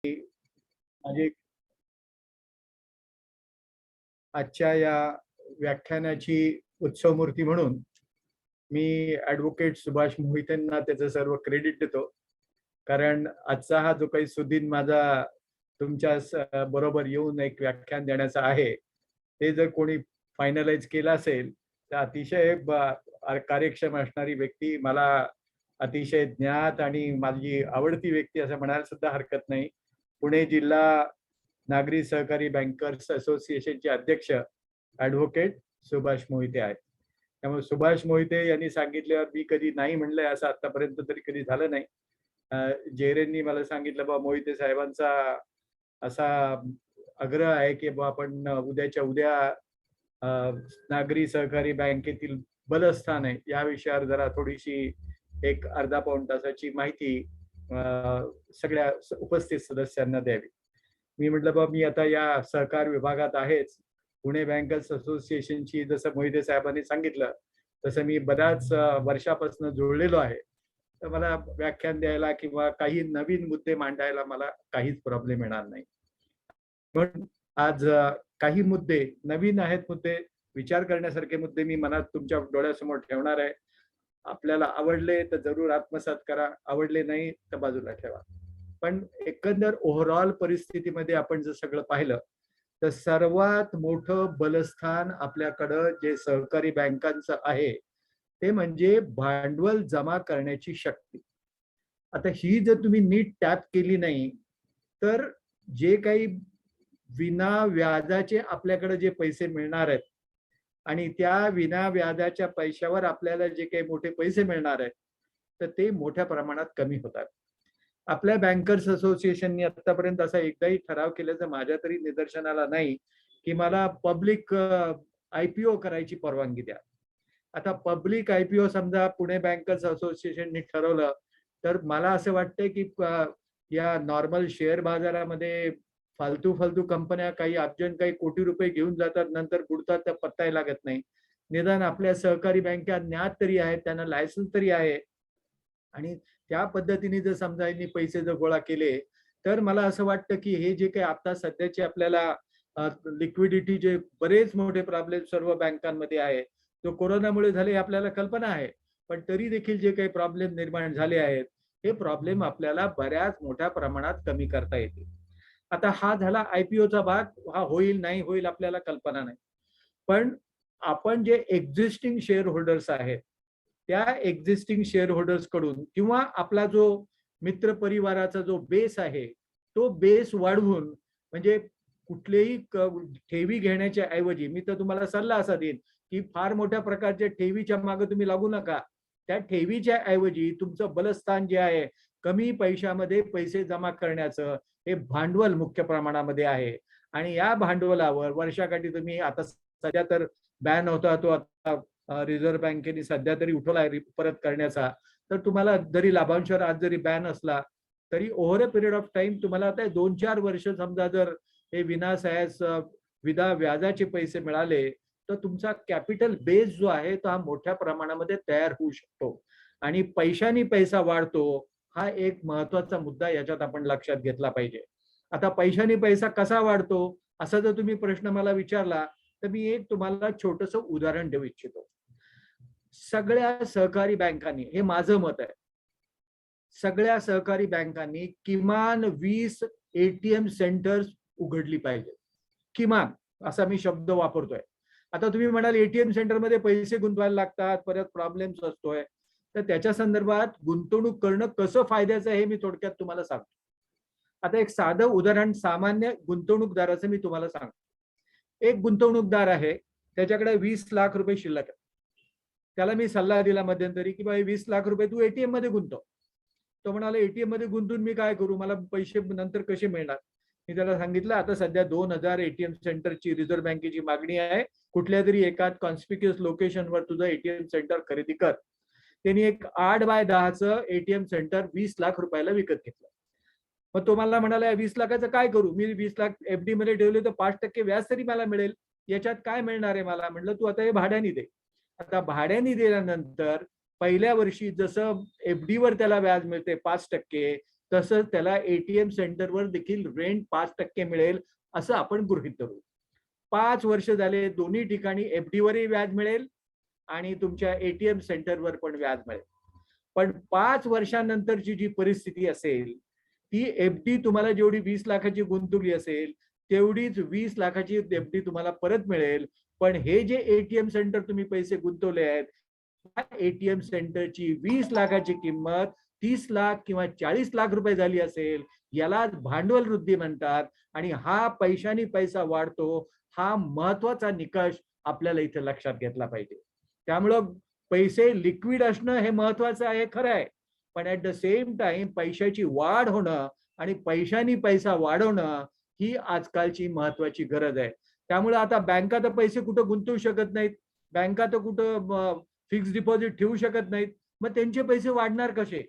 माझी आजच्या या व्याख्यानाची उत्सवमूर्ती म्हणून मी ॲडव्होकेट सुभाष मोहितेंना त्याचं सर्व क्रेडिट देतो. कारण आजचा हा जो काही सुदिन माझा तुमच्या बरोबर येऊन एक व्याख्यान देण्याचा आहे, ते जर कोणी फायनलाइज केलं असेल तर अतिशय कार्यक्षम असणारी व्यक्ती, मला अतिशय ज्ञात आणि माझी आवडती व्यक्ती असं म्हणायला सुद्धा हरकत नाही, पुणे जिल्हा नागरी सहकारी बँकर्स असोसिएशनचे अध्यक्ष ॲडव्होकेट सुभाष मोहिते आहेत. त्यामुळे सुभाष मोहिते यांनी सांगितल्यावर मी कधी नाही म्हणलंय असं आतापर्यंत तरी कधी झालं नाही. जेरेंनी मला सांगितलं बा मोहिते साहेबांचा असा आग्रह आहे की बा आपण उद्याच्या उद्या नागरी सहकारी बँकेतील बलस्थान आहे या विषयावर जरा थोडीशी एक अर्धा पाऊण तासाची माहिती सगळ्या उपस्थित सदस्यांना द्यावी. मी म्हटलं बा मी आता या सहकार विभागात आहेच, पुणे बँकर्स असोसिएशनची जसं मोहिते साहेबांनी सांगितलं तसं मी बऱ्याच वर्षापासून जुळलेलो आहे, तर मला व्याख्यान द्यायला किंवा काही नवीन मुद्दे मांडायला मला काहीच प्रॉब्लेम येणार नाही. पण आज काही मुद्दे नवीन आहेत, मुद्दे विचार करण्यासारखे मुद्दे मी मनात तुमच्या डोळ्यासमोर ठेवणार आहे. आपल्याला आवडले तर जरूर आत्मसात करा, आवडले नाही तर बाजूला ठेवा. पण एकंदर ओव्हरऑल परिस्थितीमध्ये आपण जर सगळं पाहिलं तर सर्वात मोठं बलस्थान आपल्याकडं जे सहकारी बँकांचं आहे ते म्हणजे भांडवल जमा करण्याची शक्ती. आता ही जर तुम्ही नीट टॅप केली नाही तर जे काही विना व्याजाचे आपल्याकडे जे पैसे मिळणार आहेत आणि त्या विना व्याजाच्या पैशावर आपल्याला जे काही मोठे पैसे मिळणार आहेत तर ते मोठ्या प्रमाणात कमी होतात. आपल्या बँकर्स असोसिएशनने आतापर्यंत असा एकदाही ठराव केल्याचं माझ्या तरी निदर्शनाला नाही की मला पब्लिक IPO करायची परवानगी द्या. आता पब्लिक IPO समजा पुणे बँकर्स असोसिएशनने ठरवलं तर मला असं वाटतंय की या नॉर्मल शेअर बाजारामध्ये फालतू कंपन्या काही अब्जन काही कोटी रुपये घेऊन जातात, नंतर बुडतात, तर पत्ताही लागत नाही. निदान आपल्या सहकारी बँका ज्ञात तरी आहेत, त्यांना लायसन्स तरी आहे आणि त्या पद्धतीने जर समजा यांनी पैसे जर गोळा केले तर मला असं वाटतं की हे जे काही आता सध्याचे आपल्याला लिक्विडिटीचे बरेच मोठे प्रॉब्लेम सर्व बँकांमध्ये आहे, जो कोरोनामुळे झाले आपल्याला कल्पना आहे, पण तरी देखील जे काही प्रॉब्लेम निर्माण झाले आहेत हे प्रॉब्लेम आपल्याला बऱ्याच मोठ्या प्रमाणात कमी करता येतील. आता हा झाला IPOचा भाग, हा होईल नाही होईल आपल्याला कल्पना नाही, पण आपण जे एक्झिस्टिंग शेअर होल्डर्स आहेत त्या एक्झिस्टिंग शेअर होल्डर्स कडून किंवा आपला जो मित्र परिवाराचा जो बेस आहे तो बेस वाढवून, म्हणजे कुठलेही ठेवी घेण्याच्या ऐवजी मी तर तुम्हाला सल्ला असा देईन की फार मोठ्या प्रकारच्या ठेवीच्या मागे तुम्ही लागू नका. त्या ठेवीच्या ऐवजी तुमचं बलस्थान जे आहे कमी पैशामध्ये पैसे जमा करण्याचं हे भांडवल मुख्य प्रमाणामध्ये आहे आणि या भांडवलावर वर्षाकाठी तुम्ही आता सध्या तर बॅन होता तो आता रिझर्व्ह बँकेने सध्या तरी उठवला आहे परत करण्याचा, तर तुम्हाला जरी लाभांशावर आज जरी बॅन असला तरी over a period of time तुम्हाला आता 2-4 वर्ष समजा जर हे विना व्याजाचे पैसे मिळाले तर तुमचा कॅपिटल बेस जो आहे तो हा मोठ्या प्रमाणामध्ये तयार होऊ शकतो आणि पैशानी पैसा वाढतो, हा एक महत्वाचा मुद्दा याच्यात आपण लक्षात घेतला पाहिजे. आता पैशानी पैसा कसा वाढतो असा जर तुम्ही प्रश्न मला विचारला तर मी एक तुम्हाला छोटस उदाहरण देऊ इच्छितो. सगळ्या सहकारी बँकांनी, हे माझं मत आहे, सगळ्या सहकारी बँकांनी किमान 20 ATM सेंटर्स उघडली पाहिजे. किमान असा मी शब्द वापरतोय. आता तुम्ही म्हणाल ATM सेंटरमध्ये पैसे गुंतवायला लागतात, परत प्रॉब्लेम्स असतोय, तर त्याच्या संदर्भात गुंतवणूक करणं कसं फायद्याचं आहे हे मी थोडक्यात तुम्हाला सांगतो. आता एक साधं उदाहरण सामान्य गुंतवणूकदाराचं मी तुम्हाला सांगतो. एक गुंतवणूकदार आहे, त्याच्याकडे 20 लाख रुपये शिल्लक आहे. त्याला मी सल्ला दिला मध्यंतरी की बाई 20 लाख रुपये तू ATM मध्ये गुंतव. तो म्हणाला ATM मध्ये गुंतून मी काय करू, मला पैसे नंतर कसे मिळणार. मी त्याला सांगितलं आता सध्या 2000 ATM सेंटरची रिझर्व्ह बँकेची मागणी आहे, कुठल्या तरी एका कॉन्स्पिक्युअस लोकेशनवर तुझं ATM सेंटर खरेदी कर. त्यांनी एक 8x10चं ATM सेंटर 20 लाख रुपयाला विकत घेतलं. मग तो मला म्हणाला 20 लाखाचं काय करू, मी 20 लाख FD मध्ये ठेवले तर 5% व्याज तरी मला मिळेल, याच्यात काय मिळणार आहे मला. म्हटलं तू आता हे भाड्याने दे. आता भाड्याने दिल्यानंतर पहिल्या वर्षी जसं FD वर त्याला व्याज मिळते 5%, तसंच त्याला एटीएम सेंटरवर देखील रेंट 5% मिळेल असं आपण गृहीत धरू. 5 वर्ष झाले दोन्ही ठिकाणी FD वरही व्याज मिळेल आणि तुमच्या एटीएम सेंटरवर पण व्याज मिळेल. पण 5 वर्षानंतरची जी परिस्थिती असेल ती FD तुम्हाला जेवढी 20 लाखाची गुंतवली असेल तेवढीच 20 लाखाची FD तुम्हाला परत मिळेल. पण हे जे एटीएम सेंटर तुम्ही पैसे गुंतवले आहेत त्या एटीएम सेंटरची 20 लाखाची किंमत 30 लाख किंवा 40 लाख रुपये झाली असेल याला भांडवल वृद्धी म्हणतात. आणि हा पैशानी पैसा वाढतो हा महत्वाचा निकष आपल्याला इथे लक्षात घेतला पाहिजे. त्यामुळं पैसे लिक्विड असणं हे महत्वाचं आहे खरं आहे, पण ऍट द सेम टाइम पैशाची वाढ होणं आणि पैशानी पैसा वाढवणं ही आजकालची महत्वाची गरज आहे. त्यामुळे आता बँका तर पैसे कुठं गुंतवू शकत नाहीत, बँका तर कुठं फिक्स डिपॉझिट ठेवू शकत नाहीत, मग त्यांचे पैसे वाढणार कसे?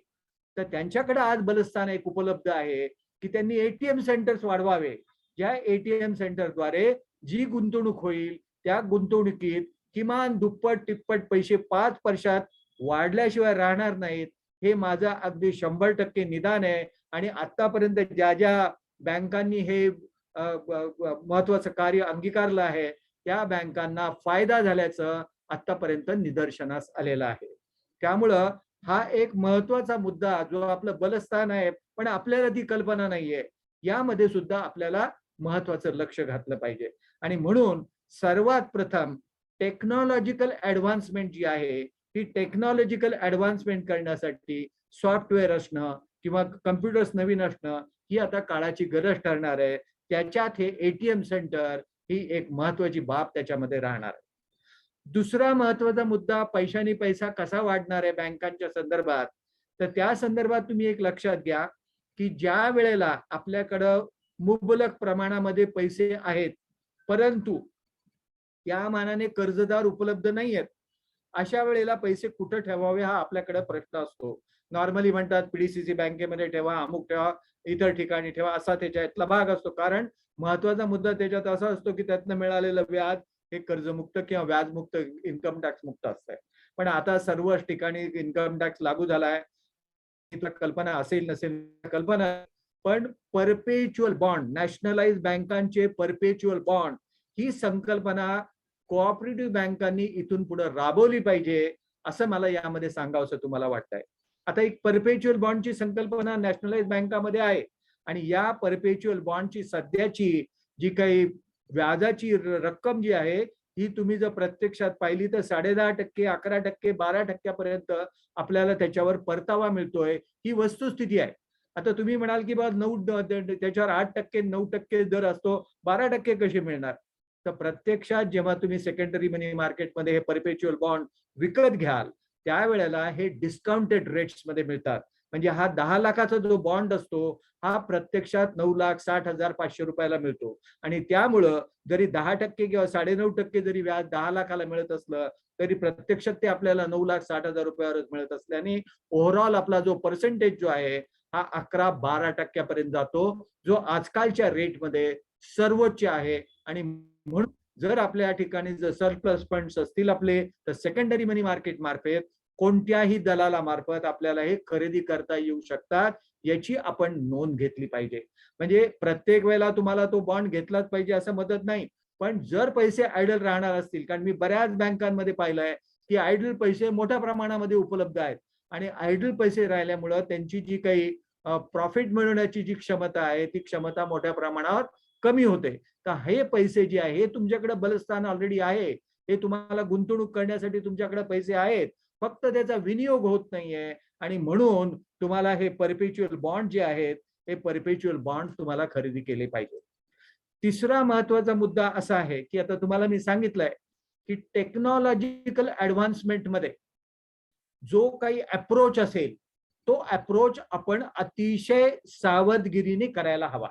तर त्यांच्याकडे आज बलस्थान एक उपलब्ध आहे की त्यांनी एटीएम सेंटर्स वाढवावे, ज्या एटीएम सेंटरद्वारे जी गुंतवणूक होईल त्या गुंतवणुकीत किमान दुप्पट तिप्पट पैसे 5 वर्षात वाढल्याशिवाय राहणार नाहीत. हे माझं अगदी 100% निदान आहे. आणि आतापर्यंत ज्या ज्या बँकांनी हे महत्वाचं कार्य अंगीकारलं आहे त्या बँकांना फायदा झाल्याचं आतापर्यंत निदर्शनास आलेलं आहे. त्यामुळं हा एक महत्वाचा मुद्दा जो आपलं बलस्थान आहे पण आपल्याला ती कल्पना नाहीये, यामध्ये सुद्धा आपल्याला महत्वाचं लक्ष घातलं पाहिजे. आणि म्हणून सर्वात प्रथम टेक्नॉलॉजिकल ऍडव्हान्समेंट जी आहे ही टेक्नॉलॉजिकल ऍडव्हान्समेंट करण्यासाठी सॉफ्टवेअर असणं किंवा कम्प्युटर्स नवीन असणं ही आता काळाची गरज ठरणार आहे. त्याच्यात हे एटीएम सेंटर ही एक महत्वाची बाब त्याच्यामध्ये राहणार आहे. दुसरा महत्वाचा मुद्दा पैशानी पैसा कसा वाढणार आहे बँकांच्या संदर्भात, तर त्या संदर्भात तुम्ही एक लक्षात घ्या की ज्या वेळेला आपल्याकडं मुबलक प्रमाणामध्ये पैसे आहेत परंतु त्या मानाने कर्जदार उपलब्ध नाही आहेत, अशा वेळेला पैसे कुठं ठेवावे हा आपल्याकडे प्रश्न असतो. नॉर्मली म्हणतात पीडीसीसी बँकेमध्ये ठेवा, अमुक ठेवा, इतर ठिकाणी ठेवा, असा त्याच्यातला भाग असतो. कारण महत्वाचा मुद्दा त्याच्यात असा असतो की त्यातनं मिळालेलं व्याज हे कर्जमुक्त किंवा व्याजमुक्त इन्कम टॅक्स मुक्त असतंय. पण आता सर्वच ठिकाणी इन्कम टॅक्स लागू झालाय, कल्पना असेल नसेल कल्पना, पण परपेच्युअल बॉन्ड, नॅशनलाइज बँकांचे परपेच्युअल बॉन्ड ही संकल्पना कोऑपरेटिव्ह बँकांनी इथून पुढे राबवली पाहिजे असं मला यामध्ये सांगावंसं तुम्हाला वाटतंय. आता एक परपेच्युअल बॉन्डची संकल्पना नॅशनलाइज बँकामध्ये आहे आणि या परपेच्युअल बॉन्डची सध्याची जी काही व्याजाची रक्कम जी आहे ही तुम्ही जर प्रत्यक्षात पाहिली तर 10.5%, 11%, 12% आपल्याला त्याच्यावर परतावा मिळतोय, ही वस्तुस्थिती आहे. आता तुम्ही म्हणाल की बा 9 त्याच्यावर 8%, 9% दर असतो, 12% कसे मिळणार? तर प्रत्यक्षात जेव्हा तुम्ही सेकंडरी मनी मार्केटमध्ये हे परपेच्युअल बॉन्ड विकत घ्याल त्यावेळेला हे डिस्काउंटेड रेट्स मध्ये मिळतात. म्हणजे हा 10 लाखाचा जो बॉन्ड असतो हा प्रत्यक्षात 9,60,500 रुपयाला मिळतो. आणि त्यामुळं जरी 10% किंवा 9.5% जरी व्याज 10 लाखाला मिळत असलं तरी प्रत्यक्षात ते आपल्याला 9,60,000 रुपयावरच मिळत असल्याने ओव्हरऑल आपला जो पर्सेंटेज जो आहे हा 11-12% पर्यंत जातो, जो आजकालच्या रेटमध्ये सर्वोच्च आहे. आणि म्हणून जर आपल्या ठिकाणी जर सरप्लस फंड्स असतील आपले तर सेकंडरी मनी मार्केट मार्फत कोणत्याही दलाला मार्फत आपल्याला हे खरेदी करता येऊ शकतात, याची आपण नोंद घेतली पाहिजे. म्हणजे प्रत्येक वेळेला तुम्हाला तो बॉन्ड घेतलाच पाहिजे असं मदत नाही, पण जर पैसे आयडल राहणार असतील, कारण मी बऱ्याच बँकांमध्ये पाहिलंय की आयडल पैसे मोठ्या प्रमाणामध्ये उपलब्ध आहेत आणि आयडल पैसे राहिल्यामुळं त्यांची जी काही प्रॉफिट मिळवण्याची जी क्षमता आहे ती क्षमता मोठ्या प्रमाणावर कमी होते. तर हे पैसे जे आहे हे तुमच्याकडे बलस्थान ऑलरेडी आहे, हे तुम्हाला गुंतवणूक करण्यासाठी तुमच्याकडे पैसे आहेत, फक्त त्याचा विनियोग होत नाहीये. आणि म्हणून तुम्हाला हे परपेच्युअल बॉन्ड जे आहेत हे परपेच्युअल बॉन्ड तुम्हाला खरेदी केले पाहिजे. तिसरा महत्वाचा मुद्दा असा आहे की आता तुम्हाला मी सांगितलंय की टेक्नॉलॉजिकल ऍडव्हान्समेंट मध्ये जो काही अप्रोच असेल तो अप्रोच आपण अतिशय सावधगिरीने करायला हवा.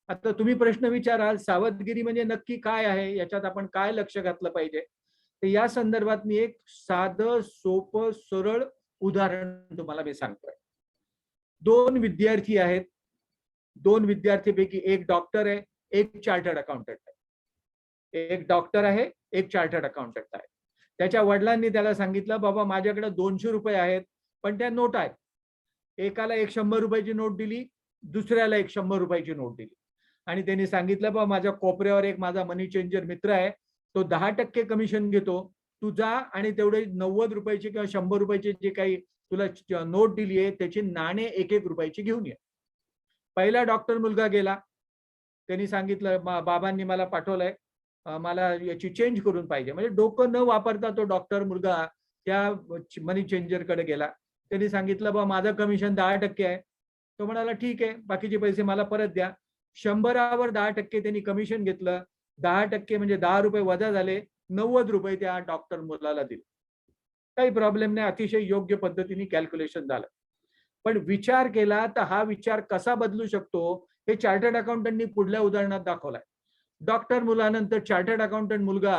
आता तुम्ही प्रश्न विचाराल सावधगिरी म्हणजे नक्की काय आहे, याच्यात आपण काय लक्ष घातलं पाहिजे, तर या संदर्भात मी एक साधं सोपं सरळ उदाहरण तुम्हाला मी सांगतोय. 2 विद्यार्थी आहेत, 2 विद्यार्थीपैकी एक डॉक्टर आहे, एक चार्टर्ड अकाउंटंट आहे. एक डॉक्टर आहे, एक चार्टर्ड अकाउंटंट आहे. त्याच्या वडिलांनी त्याला सांगितलं बाबा माझ्याकडे 200 रुपये आहेत पण त्या नोट आहेत, एकाला एक 100 रुपयाची नोट दिली, दुसऱ्याला एक 100 रुपयाची नोट दिली आणि त्यांनी सांगितलं बा माझ्या कोपऱ्यावर एक माझा मनी चेंजर मित्र आहे, तो 10% कमिशन घेतो, तू जा आणि तेवढे 90 रुपयाचे किंवा 100 रुपयाचे जे काही तुला नोट दिली आहे त्याची नाणे 1-1 रुपयाची घेऊन ये. पहिला डॉक्टर मुलगा गेला, त्यांनी सांगितलं बाबांनी मला पाठवलंय, मला याची चेंज करून पाहिजे. म्हणजे डोकं न वापरता तो डॉक्टर मुलगा त्या मनी चेंजरकडे गेला. त्यांनी सांगितलं बा माझं कमिशन 10% आहे. तो म्हणाला ठीक आहे, बाकीचे पैसे मला परत द्या. 100वर 10% त्यांनी कमिशन घेतलं. 10% म्हणजे 10 रुपये वजा झाले, 90 रुपये त्या डॉक्टर मुलाला दिले. काही प्रॉब्लेम नाही, अतिशय योग्य पद्धतीने कॅल्क्युलेशन झालं. पण विचार केला तर हा विचार कसा बदलू शकतो हे चार्टर्ड अकाउंटंटनी पुढल्या उदाहरणात दाखवलाय. डॉक्टर मुलानंतर चार्टर्ड अकाउंटंट मुलगा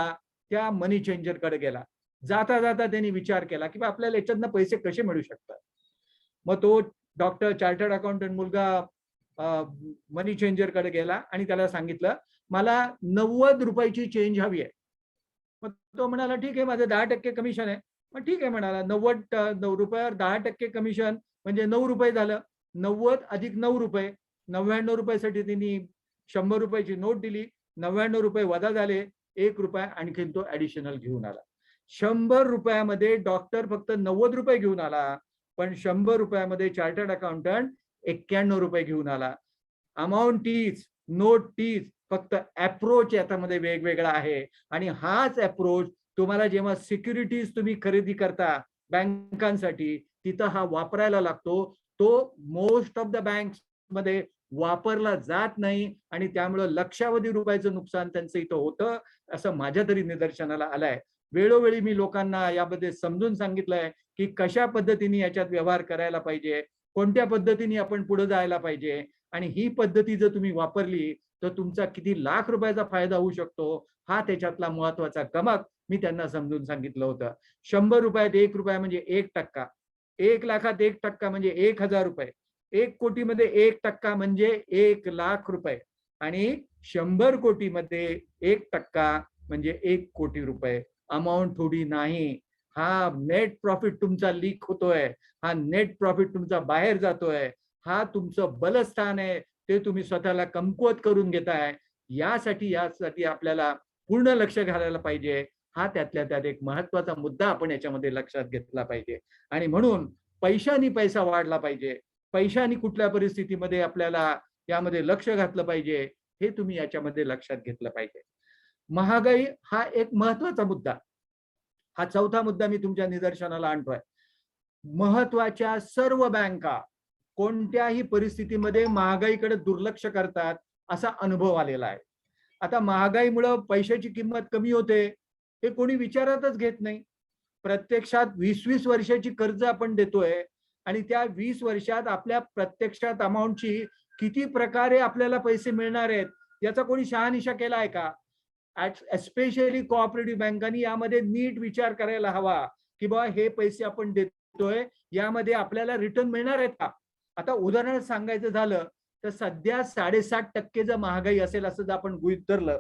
त्या मनी चेंजरकडे गेला. जाता जाता त्यांनी विचार केला की आपल्याला याच्यातनं पैसे कसे मिळू शकतात. मग तो चार्टर्ड अकाउंटंट मुलगा मनी चेंजरकडे गेला आणि त्याला सांगितलं मला 90 रुपयाची चेंज हवी आहे. मग तो म्हणाला ठीक आहे, माझं 10% कमिशन आहे. मग ठीक आहे म्हणाला, 90 रुपयावर 10% कमिशन म्हणजे 9 रुपये झालं. 90 अधिक 9 रुपये, 99 रुपयासाठी त्यांनी 100 रुपयाची नोट दिली. 99 रुपये वजा झाले, 1 रुपया आणखीन तो ऍडिशनल घेऊन आला. 100 रुपयामध्ये डॉक्टर फक्त 90 रुपये घेऊन आला, पण 100 रुपयामध्ये चार्टर्ड अकाउंटंट 91 रुपये घेऊन आला. अमाऊंट तीच, नोट तीच, फक्त अप्रोच याच्यामध्ये वेगवेगळा आहे. आणि हाच अप्रोच तुम्हाला जेव्हा सिक्युरिटीज तुम्ही खरेदी करता बँकांसाठी तिथं हा वापरायला लागतो. तो मोस्ट ऑफ द बँक्स मध्ये वापरला जात नाही आणि त्यामुळे लक्षावधी रुपयाचं नुकसान त्यांचं इथं होतं असं माझ्या तरी निदर्शनाला आलंय. वेळोवेळी मी लोकांना यामध्ये समजून सांगितलंय की कशा पद्धतीने याच्यात व्यवहार करायला पाहिजे, कोणत्या पद्धतीने आपण पुढे जायला पाहिजे आणि ही पद्धती जर तुम्ही वापरली तर तुमचा किती लाख रुपयाचा फायदा होऊ शकतो हा त्याच्यातला महत्वाचा गमक मी त्यांना समजून सांगितलं होतं. 100 रुपयात 1 रुपया म्हणजे 1%, 1 लाखात 1% म्हणजे 1000 रुपये, 1 कोटीमध्ये 1% म्हणजे 1 लाख रुपये आणि 100 कोटीमध्ये 1% म्हणजे 1 कोटी रुपये. अमाऊंट थोडी नाही. हा नेट प्रॉफिट तुमचा लीक होतोय, हा नेट प्रॉफिट तुमचा बाहेर जातोय, हा तुमचं बलस्थान आहे, ते तुम्ही स्वतःला कमकुवत करून घेताय. यासाठी आपल्याला पूर्ण लक्ष घालायला पाहिजे. हा त्यातल्या त्यात एक महत्वाचा मुद्दा आपण याच्यामध्ये लक्षात घेतला पाहिजे. आणि म्हणून पैशानी पैसा वाढला पाहिजे, पैशानी कुठल्या परिस्थितीमध्ये आपल्याला यामध्ये लक्ष घातलं पाहिजे हे तुम्ही याच्यामध्ये लक्षात घेतलं पाहिजे. महागाई हा एक महत्वाचा मुद्दा. हा चौथा मुद्दा मी तुमच्या निदर्शनाला आणतोय. महत्वाच्या सर्व बँका कोणत्याही परिस्थितीमध्ये महागाईकडे दुर्लक्ष करतात असा अनुभव आलेला आहे. आता महागाईमुळे पैशाची किंमत कमी होते हे कोणी विचारातच घेत नाही. प्रत्यक्षात 20-20 वर्षाची कर्ज आपण देतोय आणि त्या 20 वर्षात आपल्या प्रत्यक्षात अमाऊंटची किती प्रकारे आपल्याला पैसे मिळणार आहेत याचा कोणी शहानिशा केला आहे का? एस्पेशली कोऑपरेटिव्ह बँकांनी यामध्ये नीट विचार करायला हवा की बा हे पैसे आपण देतोय यामध्ये आपल्याला रिटर्न मिळणार आहेत का? आता उदाहरण सांगायचं झालं तर सध्या 7.5% जर महागाई असेल असं जर आपण गृहीत धरलं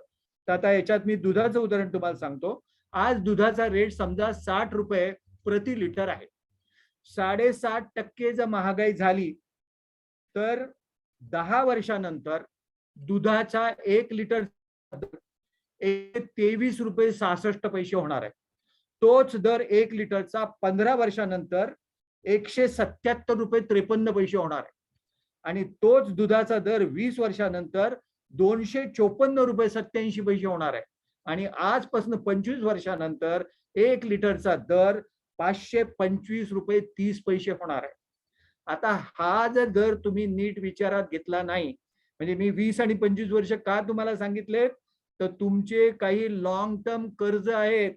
तर आता याच्यात मी दुधाचं उदाहरण तुम्हाला सांगतो. आज दुधाचा रेट समजा 60 रुपये प्रति लिटर आहे. 7.5% जर महागाई झाली तर 10 वर्षानंतर दुधाचा 1 लिटर 23 रुपये 66 पैसे होणार आहे. तोच दर 1 लिटरचा 15 वर्षानंतर 177 रुपये 53 पैसे होणार आहे आणि तोच दुधाचा दर 20 वर्षानंतर 254 रुपये 87 पैसे होणार आहे आणि आजपासून 25 वर्षानंतर 1 लिटरचा दर 525 रुपये 30 पैसे होणार आहे. आता हा जर दर तुम्ही नीट विचारात घेतला नाही, म्हणजे मी 20 आणि 25 वर्ष का तुम्हाला सांगितले तर तुमचे काही लॉंग टर्म कर्ज आहेत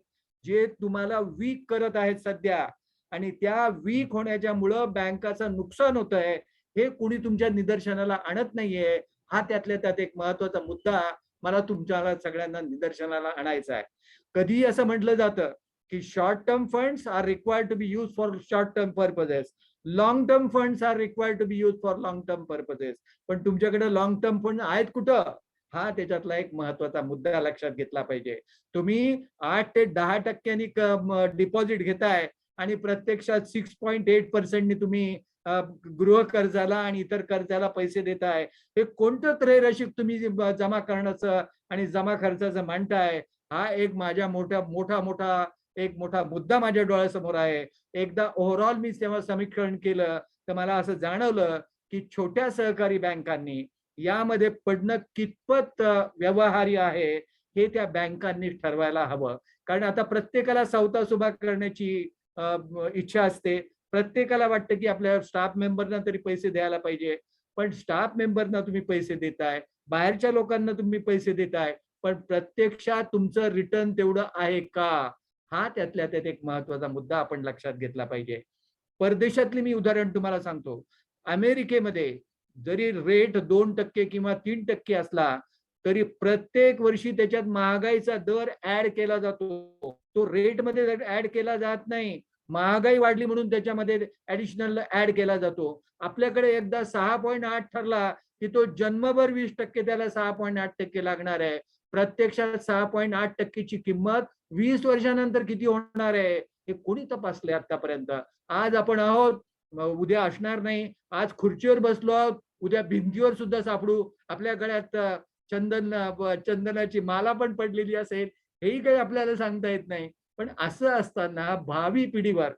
जे तुम्हाला वीक करत आहेत सध्या आणि त्या वीक होण्याच्यामुळं बँकाचं नुकसान होत आहे हे कोणी तुमच्या निदर्शनाला आणत नाहीये. हा त्यातल्या त्यात एक महत्वाचा मुद्दा मला तुमच्या सगळ्यांना निदर्शनाला आणायचा आहे. कधी असं म्हटलं जातं की short term funds are required to be use for short term purposes, long term funds are required to be use for long term purposes. पण तुमच्याकडे लॉंग टर्म फंड आहेत कुठं? हा त्याच्यातला एक महत्वाचा मुद्दा लक्षात घेतला पाहिजे. तुम्ही 8 ते 10% डिपॉझिट घेताय आणि प्रत्यक्षात 6.8% तुम्ही गृह कर्जाला आणि इतर कर्जाला पैसे देताय, हे कोणतं त्रैराशिक तुम्ही जमा करण्याचं आणि जमा खर्चाचं मांडताय? हा एक माझ्या मोठा मुद्दा माझ्या डोळ्यासमोर आहे. एकदा ओव्हरऑल मी तेव्हा समीक्षण केलं तर मला असं जाणवलं की छोट्या सहकारी बँकांनी यामध्ये पडणं कितपत व्यवहार्य आहे हे त्या बँकांनी ठरवायला हवं. कारण आता प्रत्येकाला सवता सुभा करण्याची इच्छा असते. प्रत्येकाला वाटतं की आपल्या स्टाफ मेंबरना तरी पैसे द्यायला पाहिजे. पण स्टाफ मेंबरना तुम्ही पैसे देताय, बाहेरच्या लोकांना तुम्ही पैसे देताय, पण प्रत्यक्षात तुमचं रिटर्न तेवढं आहे का? हा त्यातल्या त्यात एक महत्वाचा मुद्दा आपण लक्षात घेतला पाहिजे. परदेशातली मी उदाहरण तुम्हाला सांगतो. अमेरिकेमध्ये जरी रेट 2% किंवा 3% असला तरी प्रत्येक वर्षी त्याच्यात महागाईचा दर ऍड केला जातो. तो रेटमध्ये ऍड केला जात नाही. महागाई वाढली म्हणून त्याच्यामध्ये ऍडिशनल ऍड केला जातो. आपल्याकडे एकदा 6.8 ठरला की तो जन्मभर 20% त्याला 6.8% लागणार आहे. प्रत्यक्षात 6.8%ची किंमत 20 वर्षानंतर किती होणार आहे हे कोणी तपासले आतापर्यंत? आज आपण आहोत, उद्या असणार नाही. आज खुर्चीवर बसलो आहोत, उद्या भिंतीवर सुद्धा सापडू. आपल्या गळ्यात चंदनाची माला पण पडलेली असेल, हेही काही आपल्याला सांगता येत नाही. पण असं असताना भावी पिढीवर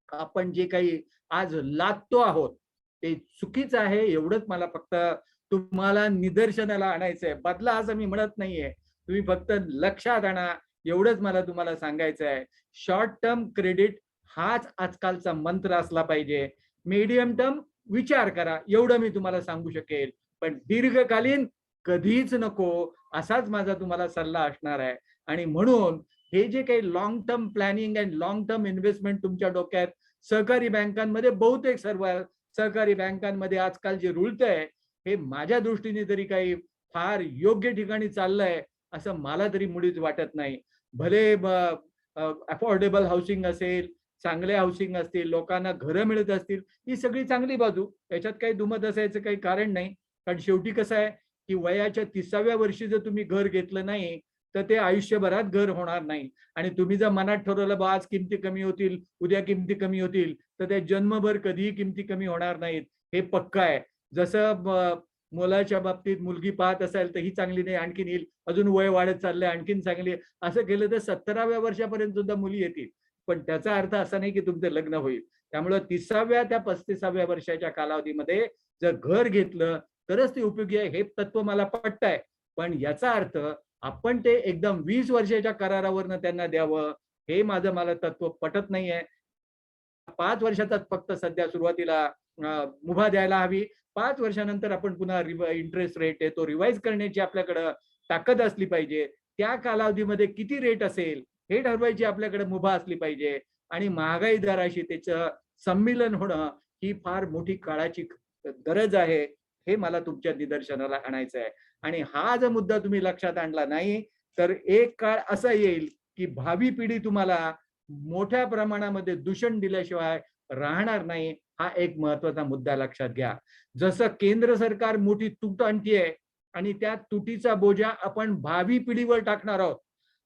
आपण जे काही आज लादतो आहोत ते चुकीचं आहे. एवढंच मला फक्त तुम्हाला निदर्शनाला आणायचंय. बदला असं मी म्हणत नाहीये, तुम्ही फक्त लक्षात आणा एवढंच मला तुम्हाला सांगायचं आहे. शॉर्ट टर्म क्रेडिट हाच आजकालचा मंत्र असला पाहिजे. मीडियम टर्म विचार करा, एवढं मी तुम्हाला सांगू शकेल. पण दीर्घकालीन कधीच नको, असाच माझा तुम्हाला सल्ला असणार आहे. आणि म्हणून हे जे काही long term planning and long term investment तुमच्या डोक्यात सहकारी बँकांमध्ये, बहुतेक सर्व सहकारी बँकांमध्ये आजकाल जे रुळतंय हे माझ्या दृष्टीने तरी काही फार योग्य ठिकाणी चाललंय असं मला तरी मुळीच वाटत नाही. भले अफोर्डेबल हाऊसिंग असेल, चांगले हाऊसिंग असतील, लोकांना घरं मिळत असतील, ही सगळी चांगली बाजू, याच्यात काही दुमत असायचं काही कारण नाही. कारण शेवटी कसं आहे की वयाच्या 30व्या वर्षी जर तुम्ही घर घेतलं नाही तर ते आयुष्यभरात घर होणार नाही. आणि तुम्ही जर मनात ठरवलं बा आज किमती कमी होतील, उद्या किमती कमी होतील, तर त्या जन्मभर कधीही किमती कमी होणार नाहीत, हे पक्का आहे. जसं मुलाच्या बाबतीत मुलगी पाहत असेल तर ही चांगली नाही, आणखीन येईल, अजून वय वाढत चाललंय, आणखीन चांगली, असं केलं तर 70व्या वर्षापर्यंत सुद्धा मुली येतील. पण त्याचा अर्थ असा नाही की तुमचं लग्न होईल. त्यामुळे 30व्या त्या 35व्या वर्षाच्या कालावधीमध्ये जर घर घेतलं तरच ते उपयोगी आहे, हे तत्व मला पटतंय. पण याचा अर्थ आपण ते एकदम 20 वर्षाच्या करारावरनं त्यांना द्यावं, हे मला तत्व पटत नाहीये. 5 वर्षाचाच फक्त सध्या सुरुवातीला मुभा द्यायला हवी. 5 वर्षानंतर आपण पुन्हा इंटरेस्ट रेट आहे तो रिवाइज करण्याची आपल्याकडं ताकद असली पाहिजे. त्या कालावधीमध्ये किती रेट असेल हे ठरवायची आपल्याकडे मुभा असली पाहिजे. आणि महागाई दराशी त्याचं संमिलन होणं ही फार मोठी काळाची गरज आहे, हे मला तुमच्या निदर्शनाला आणायचं आहे. आणि हा जर मुद्दा तुम्ही लक्षात आणला नाही तर एक काळ असा येईल की भावी पिढी तुम्हाला मोठ्या प्रमाणामध्ये दूषण दिल्याशिवाय राहणार नाही. हा एक महत्वाचा मुद्दा लक्षात घ्या. जसं केंद्र सरकार मोठी तूट आणतीये आणि त्या तुटीचा बोजा आपण भावी पिढीवर टाकणार आहोत.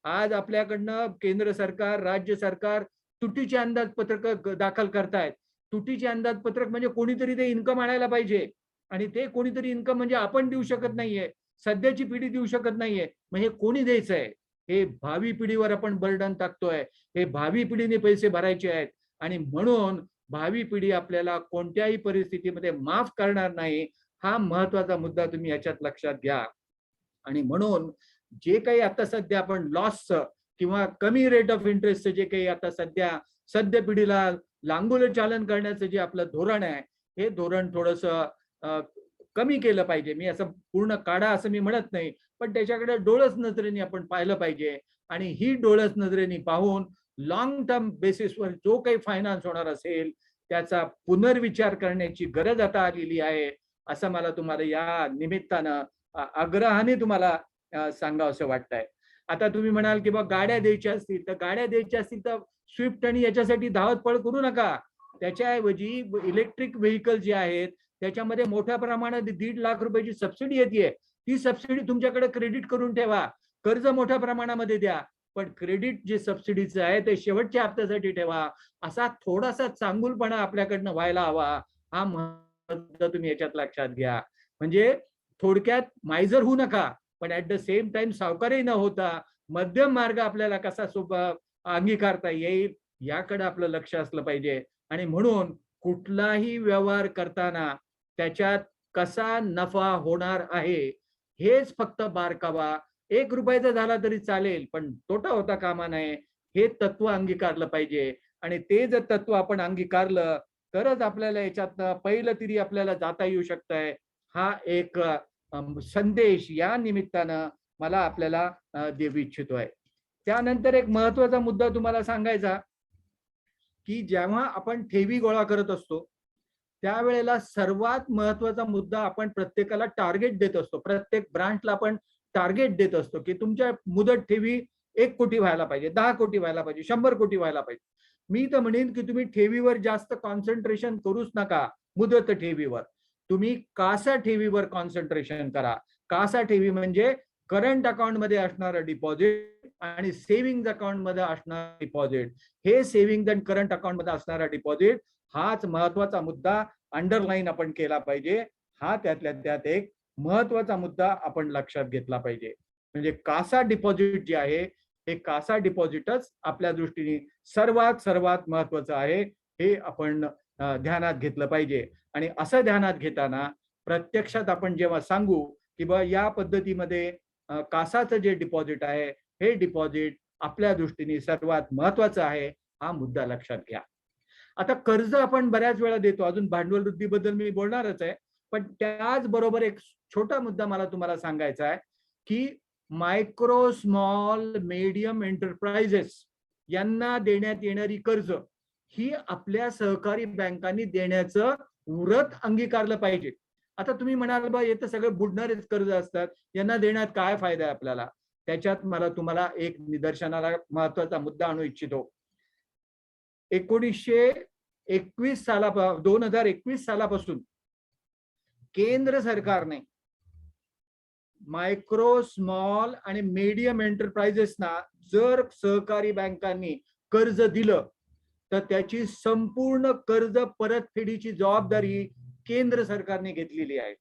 आज आपल्याकडनं केंद्र सरकार, राज्य सरकार तुटीचे अंदाजपत्रक दाखल करतायत. तुटीचे अंदाजपत्रक म्हणजे कोणीतरी ते इन्कम आणायला पाहिजे आणि ते कोणीतरी इन्कम म्हणजे आपण देऊ शकत नाहीये, सध्याची पिढी देऊ शकत नाहीये. मग हे कोणी द्यायचंय? हे भावी पिढीवर आपण बर्डन टाकतोय. हे भावी पिढीने पैसे भरायचे आहेत आणि म्हणून भावी पिढी आपल्याला कोणत्याही परिस्थितीमध्ये माफ करणार नाही. हा महत्वाचा मुद्दा तुम्ही याच्यात लक्षात घ्या. आणि म्हणून जे काही आता सध्या आपण लॉसचं किंवा कमी रेट ऑफ इंटरेस्टचं जे काही आता सध्या पिढीला लांगुल चालन करण्याचं जे आपलं धोरण आहे, हे धोरण थोडंसं कमी केलं पाहिजे. मी असं पूर्ण काढा असं मी म्हणत नाही, पण त्याच्याकडे डोळस नजरेने आपण पाहिलं पाहिजे. आणि ही डोळस नजरेने पाहून लॉंग टर्म बेसिसवर जो काही फायनान्स होणार असेल त्याचा पुनर्विचार करण्याची गरज आता आलेली आहे, असं मला तुम्हाला या निमित्तानं आग्रहाने तुम्हाला सांगावंसं वाटतंय. आता तुम्ही म्हणाल की बा गाड्या द्यायच्या असतील तर स्विफ्ट आणि याच्यासाठी धावत पळ करू नका. त्याच्याऐवजी इलेक्ट्रिक व्हेकल जे आहेत त्याच्यामध्ये मोठ्या प्रमाणात 1.5 लाख रुपयाची सबसिडी येते. ती सबसिडी तुमच्याकडे क्रेडिट करून ठेवा. कर्ज मोठ्या प्रमाणामध्ये द्या, पण क्रेडिट जे सबसिडीचं आहे ते शेवटच्या हप्त्यासाठी ठेवा. असा थोडासा चांगुलपणा आपल्याकडनं व्हायला हवा. हा महत्व तुम्ही याच्यात लक्षात घ्या. म्हणजे थोडक्यात मायजर होऊ नका, पण ऍट द सेम टाइम सावकारही न होता मध्यम मार्ग आपल्याला कसा अंगीकारता येईल याकडे आपलं लक्ष असलं पाहिजे. आणि म्हणून कुठलाही व्यवहार करताना त्याच्यात कसा नफा होणार आहे हेच फक्त बारकावा. 1 रुपयाचा झाला तरी चालेल, पण तोटा होता कामा नये, हे तत्व अंगीकारलं पाहिजे. आणि ते जर तत्व आपण अंगीकारलं तरच आपल्याला याच्यात पहिलं तरी आपल्याला जाता येऊ शकतंय. हा एक संदेश या निमित्तानं मला आपल्याला देऊ इच्छितोय. त्यानंतर एक महत्वाचा मुद्दा तुम्हाला सांगायचा, की जेव्हा आपण ठेवी गोळा करत असतो त्यावेळेला सर्वात महत्वाचा मुद्दा आपण प्रत्येकाला टार्गेट देत असतो. प्रत्येक ब्रांचला आपण टार्गेट देत असतो, की तुमच्या मुदत ठेवी 1 कोटी व्हायला पाहिजे, 10 कोटी व्हायला पाहिजे, 100 कोटी व्हायला पाहिजे. मी तर म्हणेन की तुम्ही ठेवीवर जास्त कॉन्सन्ट्रेशन करूच नका. मुदत ठेवीवर तुम्ही कासा ठेवीवर कॉन्सन्ट्रेशन करा. कासा ठेवी म्हणजे करंट अकाउंट मध्ये असणारं डिपॉझिट आणि सेव्हिंग अकाउंट मध्ये असणारं डिपॉझिट. हे सेव्हिंग अँड करंट अकाउंट मध्ये असणारा डिपॉझिट हाच महत्वाचा मुद्दा अंडरलाईन आपण केला पाहिजे. हा त्यातल्या त्यात एक महत्वाचा मुद्दा आपण लक्षात घेतला पाहिजे. म्हणजे कासा डिपॉझिट जे आहे हे कासा डिपॉझिटच आपल्या दृष्टीने सर्वात सर्वात महत्वाचं आहे, हे आपण ध्यानात घेतलं पाहिजे. आणि असं ध्यानात घेताना प्रत्यक्षात आपण जेव्हा सांगू की बा या पद्धतीमध्ये कासाचं जे डिपॉझिट आहे हे डिपॉझिट आपल्या दृष्टीने सर्वात महत्वाचं आहे, हा मुद्दा लक्षात घ्या. आता कर्ज आपण बऱ्याच वेळा देतो, अजून भांडवल वृद्धीबद्दल मी बोलणारच आहे, पण त्याचबरोबर एक छोटा मुद्दा मला तुम्हाला सांगायचा आहे की मायक्रो स्मॉल मीडियम एंटरप्राइजेस यांना देण्यात येणारी कर्ज ही आपल्या सहकारी बँकांनी देण्याचं व्रत अंगीकारलं पाहिजे. आता तुम्ही म्हणाल बा हे तर सगळे बुडणारेच कर्ज असतात, यांना देण्यात काय फायदा आहे आपल्याला. त्याच्यात मला तुम्हाला एक निदर्शनाला महत्वाचा मुद्दा आणू इच्छितो. 2021 सालापासून केंद्र सरकारने मायक्रो स्मॉल आणि मीडियम एंटरप्राइजेसना जर सहकारी बँकांनी कर्ज दिलं तर त्याची संपूर्ण कर्ज परतफेडीची जबाबदारी केंद्र सरकारने घेतलेली आहे.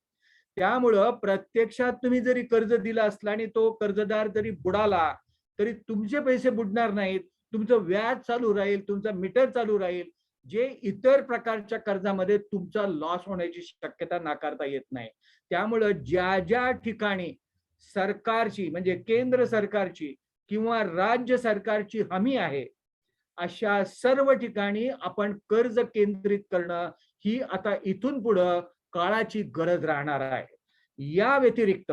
त्यामुळं प्रत्यक्षात तुम्ही जरी कर्ज दिला असला आणि तो कर्जदार जरी बुडाला तरी तुमचे पैसे बुडणार नाहीत, तुमचं व्याज चालू राहील, तुमचा मीटर चालू राहील. जे इतर प्रकारच्या कर्जामध्ये तुमचा लॉस होण्याची शक्यता नाकारता येत नाही. त्यामुळं ज्या ज्या ठिकाणी सरकारची म्हणजे केंद्र सरकारची किंवा राज्य सरकारची हमी आहे अशा सर्व ठिकाणी आपण कर्ज केंद्रित करणं ही आता इथून पुढं काळाची गरज राहणार आहे. या व्यतिरिक्त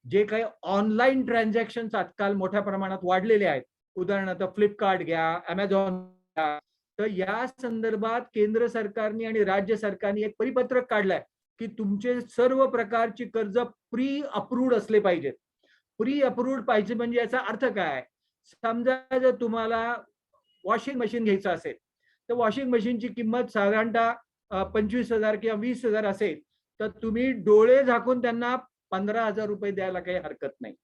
जे काही ऑनलाईन ट्रान्झॅक्शन आजकाल मोठ्या प्रमाणात वाढलेले आहेत, उदाहरणार्थ फ्लिपकार्ट घ्या, अमेझॉन घ्या, तर या संदर्भात केंद्र सरकारने आणि राज्य सरकारने एक परिपत्रक काढलंय की तुमचे सर्व प्रकारची कर्ज प्री अप्रूव्ड असले पाहिजेत. प्री अप्रूव्ड पाहिजे म्हणजे याचा अर्थ काय? समजा जर तुम्हाला वॉशिंग मशीन घ्यायचं असेल तर वॉशिंग मशीनची किंमत साधारणतः 25,000 किंवा 20,000 असेल तर तुम्ही डोळे झाकून त्यांना 15,000 रुपये द्यायला काही हरकत नाही.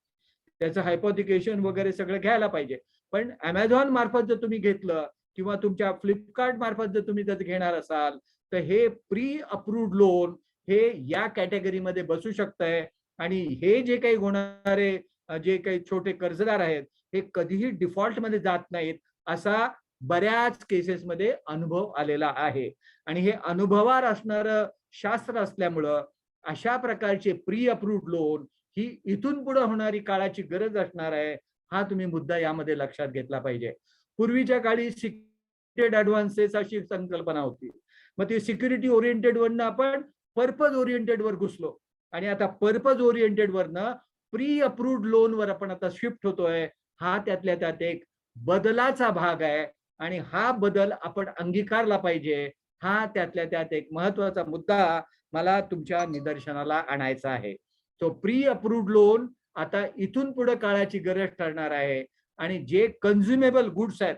त्याचं हायपोथिकेशन वगैरे सगळं घ्यायला पाहिजे. पण अमेझॉन मार्फत जर तुम्ही घेतलं किंवा तुमच्या फ्लिपकार्ट मार्फत जर तुम्ही जर घेणार असाल तर हे प्री अप्रूव्ड लोन हे या कॅटेगरीमध्ये बसू शकतंय. आणि हे जे काही होणारे जे काही छोटे कर्जदार आहेत हे कधीही डिफॉल्ट मध्ये जात नाहीत, असा बऱ्याच केसेसमध्ये अनुभव आलेला आहे. आणि हे अनुभवावर असणारं शास्त्र असल्यामुळं अशा प्रकारचे प्री अप्रूव्ड लोन ही इथून पुढे होणारी काळाची गरज असणार आहे, हा तुम्ही मुद्दा यामध्ये लक्षात घेतला पाहिजे. पूर्वीच्या काळी सिक्युरिटेड ऍडव्हान्सेस अशी संकल्पना होती, मग ती सिक्युरिटी ओरिएंटेड वरनं आपण पर्पज ओरिएंटेड वर घुसलो आणि आता पर्पज ओरिएंटेड वरनं प्री अप्रूव्ड लोन वर आपण आता शिफ्ट होतोय. हा त्यातल्या त्यात एक बदलाचा भाग आहे आणि हा बदल आपण अंगीकारला पाहिजे. हा त्यातल्या त्यात एक महत्वाचा मुद्दा मला तुमच्या निदर्शनाला आणायचा आहे. तो प्री अप्रूव्ड लोन आता इथून पुढे काळाची गरज ठरणार आहे. आणि जे कन्झ्युमेबल गुड्स आहेत,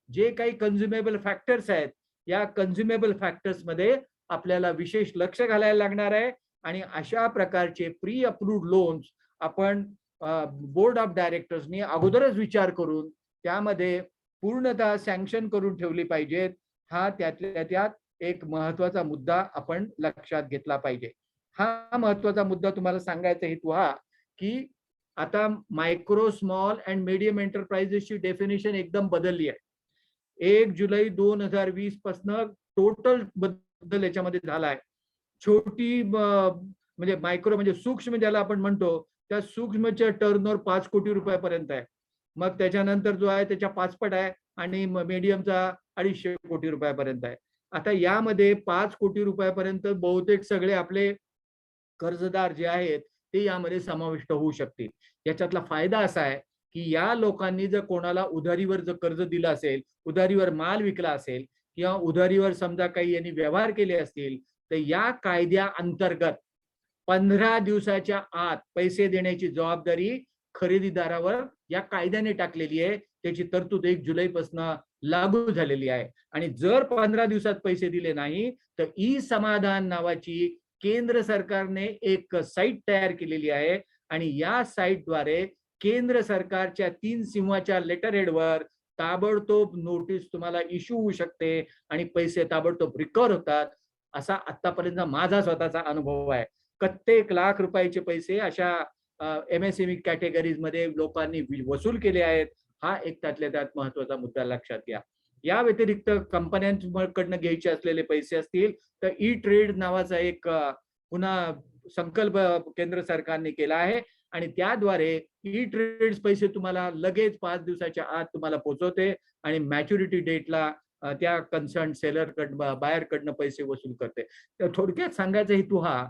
जे काही कन्झ्युमेबल फॅक्टर्स आहेत, या कन्झ्युमेबल फॅक्टर्स मध्ये आपल्याला विशेष लक्ष घालायला लागणार आहे. आणि अशा प्रकारचे प्री अप्रूव्ड लोन्स आपण बोर्ड ऑफ डायरेक्टर्सनी अगोदरच विचार करून त्यामध्ये पूर्णतः सँक्शन करून ठेवली पाहिजेत. हा त्यातल्या त्यात एक महत्वाचा मुद्दा आपण लक्षात घेतला पाहिजे. हा महत्वाचा मुद्दा तुम्हाला सांगायचा हेतू हा की आता मायक्रो स्मॉल अँड मीडियम एंटरप्राइजेसची डेफिनेशन एकदम बदलली आहे. 1 जुलै 2020 पासून टोटल बदल याच्यामध्ये झाला आहे. छोटी म्हणजे मायक्रो म्हणजे सूक्ष्म ज्याला आपण म्हणतो त्या सूक्ष्मच्या टर्नओव्हर 5 कोटी रुपयापर्यंत आहे. मग त्याच्यानंतर जो आहे त्याच्या 5 पट आहे आणि मीडियमचा 250 कोटी रुपयापर्यंत आहे. आता यामध्ये 5 कोटी रुपयापर्यंत बहुतेक सगळे आपले कर्जदार जे आहेत ते यामध्ये समाविष्ट होऊ शकतील. याच्यातला फायदा असा आहे की या लोकांनी जर कोणाला उधारीवर जर कर्ज दिलं असेल, उधारीवर माल विकला असेल किंवा उधारीवर समजा काही यांनी व्यवहार केले असतील, तर या कायद्या अंतर्गत 15 दिवसाच्या आत पैसे देण्याची जबाबदारी खरेदीदारावर या कायद्याने टाकलेली आहे. त्याची तरतूद 1 जुलैपासून लागू झालेली आहे. आणि जर 15 दिवसात पैसे दिले नाही तर ई समाधान नावाची केंद्र सरकारने एक साईट तयार केलेली आहे आणि या साईटद्वारे केंद्र सरकारच्या 3 सिंहाच्या लेटर हेडवर ताबडतोब नोटीस तुम्हाला इश्यू होऊ शकते आणि पैसे ताबडतोब रिकव्हर होतात. असा आतापर्यंत माझा स्वतःचा अनुभव आहे. कित्येक लाख रुपयाचे पैसे अशा MSME कॅटेगरीज मध्ये लोकांनी वसूल केले आहेत. हा एक त्यातल्या त्यात महत्वाचा मुद्दा लक्षात घ्या. या व्यतिरिक्त कंपन्यांकडनं घ्यायचे असलेले पैसे असतील तर ई ट्रेड नावाचा एक पुन्हा संकल्प केंद्र सरकारने केला आहे आणि त्याद्वारे ई ट्रेड्स पैसे तुम्हाला लगेच 5 दिवसाच्या आत तुम्हाला पोहोचवते आणि मॅच्युरिटी डेटला त्या कन्सर्न सेलरकडनं बायरकडनं पैसे वसूल करते. तर थोडक्यात सांगायचा हेतू हा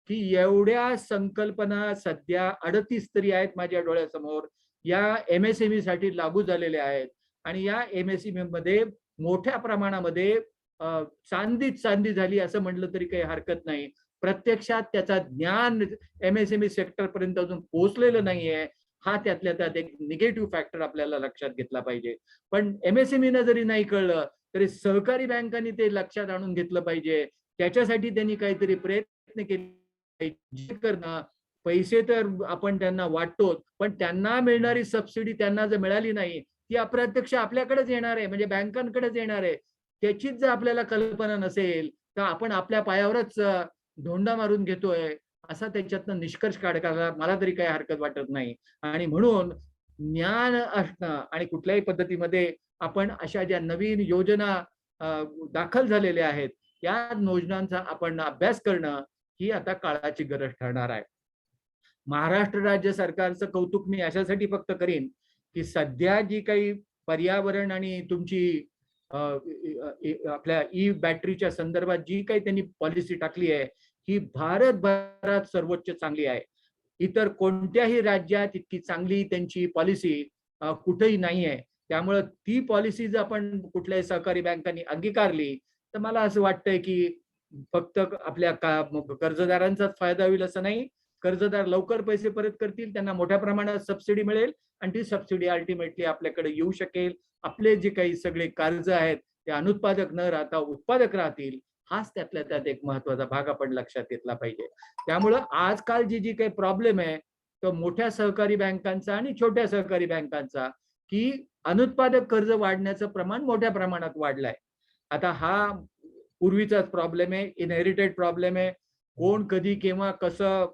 की एवढ्या संकल्पना सध्या 38 तरी आहेत माझ्या डोळ्यासमोर या MSME साठी लागू झालेल्या आहेत आणि या MSME मध्ये मोठ्या प्रमाणामध्ये चांदी झाली असं म्हटलं तरी काही हरकत नाही. प्रत्यक्षात त्याचा ज्ञान MSME सेक्टर पर्यंत अजून पोहोचलेलं नाहीये. हा त्यातल्या त्यात एक निगेटिव्ह फॅक्टर आपल्याला लक्षात घेतला पाहिजे. पण MSME ना जरी नाही कळलं तरी सहकारी बँकांनी ते लक्षात आणून घेतलं पाहिजे. त्याच्यासाठी त्यांनी काहीतरी प्रयत्न केले करणं. पैसे तर आपण त्यांना वाटतो पण त्यांना मिळणारी सबसिडी त्यांना जर मिळाली नाही ती अप्रत्यक्ष आपल्याकडेच येणार आहे, म्हणजे बँकांकडेच येणार आहे. त्याचीच जर आपल्याला कल्पना नसेल तर आपण आपल्या पायावरच धोंडा मारून घेतोय असा त्याच्यातनं निष्कर्ष काढायला मला तरी काही हरकत वाटत नाही. आणि म्हणून ज्ञान असणं आणि कुठल्याही पद्धतीमध्ये आपण अशा ज्या नवीन योजना दाखल झालेल्या आहेत या योजनांचा आपण अभ्यास करणं ही आता काळाची गरज ठरणार आहे. महाराष्ट्र राज्य सरकारचं कौतुक मी अशासाठी फक्त करीन की सध्या जी काही पर्यावरण आणि तुमची आपल्या ई बॅटरीच्या संदर्भात जी काही त्यांनी पॉलिसी टाकली आहे ही भारतभरात सर्वोच्च चांगली आहे. इतर कोणत्याही राज्यात इतकी चांगली त्यांची पॉलिसी कुठेही नाही आहे. त्यामुळे ती पॉलिसी जर आपण कुठल्याही सहकारी बँकांनी अंगीकारली तर मला असं वाटतंय की फक्त आपल्या कर्जदारांचाच फायदा होईल असं नाही. कर्जदार लवकर पैसे परत करतील, त्यांना मोठ्या प्रमाणात सबसिडी मिळेल आणि ती सबसिडी अल्टिमेटली आपल्याकडे येऊ शकेल. आपले जे काही सगळे कर्ज आहेत ते अनुत्पादक न राहता उत्पादक राहतील. हाच त्यातल्या त्यात एक महत्वाचा भाग आपण लक्षात घेतला पाहिजे. त्यामुळं आजकाल जी काही प्रॉब्लेम आहे तो मोठ्या सहकारी बँकांचा आणि छोट्या सहकारी बँकांचा की अनुत्पादक कर्ज वाढण्याचं प्रमाण मोठ्या प्रमाणात वाढलंय. आता हा पूर्वीचाच प्रॉब्लेम आहे, इनहेरिटेड प्रॉब्लेम आहे. कोण कधी केव्हा कसं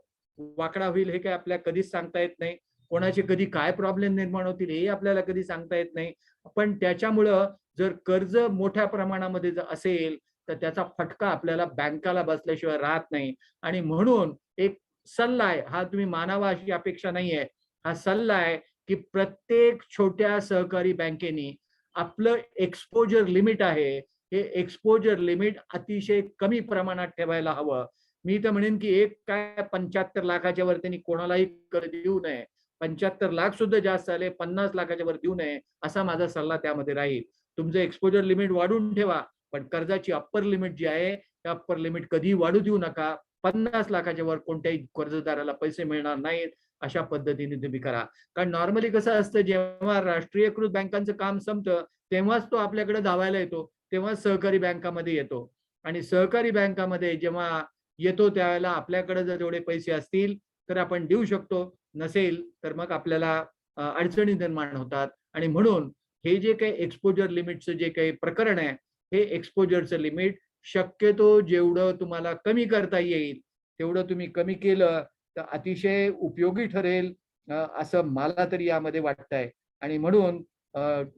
वाकडा होईल हे काय आपल्याला कधीच सांगता येत नाही. कोणाचे कधी काय प्रॉब्लेम निर्माण होतील हे आपल्याला कधी सांगता येत नाही. पण त्याच्यामुळं जर कर्ज मोठ्या प्रमाणामध्ये जर असेल तर त्याचा फटका आपल्याला बँकाला बसल्याशिवाय राहत नाही. आणि म्हणून एक सल्ला आहे, हा तुम्ही मानावा अशी अपेक्षा नाहीये, हा सल्ला आहे की प्रत्येक छोट्या सहकारी बँकेनी आपलं एक्सपोजर लिमिट आहे हे एक्सपोजर लिमिट अतिशय कमी प्रमाणात ठेवायला हवं. मी तर म्हणेन की एक काय 75 लाखाच्या वर त्यांनी कोणालाही कर्ज देऊ नये. 75 लाख सुद्धा जास्त झाले, 50 लाखाच्या वर देऊ नये असा माझा सल्ला त्यामध्ये राहील. तुमचं एक्सपोजर लिमिट वाढवून ठेवा पण कर्जाची अप्पर लिमिट जी आहे त्या अप्पर लिमिट कधी वाढू देऊ नका. 50 लाखाच्या वर कोणत्याही कर्जदाराला पैसे मिळणार नाहीत अशा पद्धतीने तुम्ही करा. कारण नॉर्मली कसं असतं, जेव्हा राष्ट्रीयकृत बँकांचं काम संपतं तेव्हाच तो आपल्याकडे धावायला येतो, तेव्हा सहकारी बँकामध्ये येतो. आणि सहकारी बँकामध्ये जेव्हा येतो त्यावेळेला आपल्याकडे जर तेवढे पैसे असतील तर आपण देऊ शकतो, नसेल तर मग आपल्याला अडचणी निर्माण होतात. आणि म्हणून हे जे काही एक्सपोजर लिमिटचं जे काही प्रकरण आहे हे एक्सपोजरचं लिमिट शक्यतो जेवढं तुम्हाला कमी करता येईल तेवढं तुम्ही कमी केलं तर अतिशय उपयोगी ठरेल, असं मला तरी यामध्ये वाटतंय. आणि म्हणून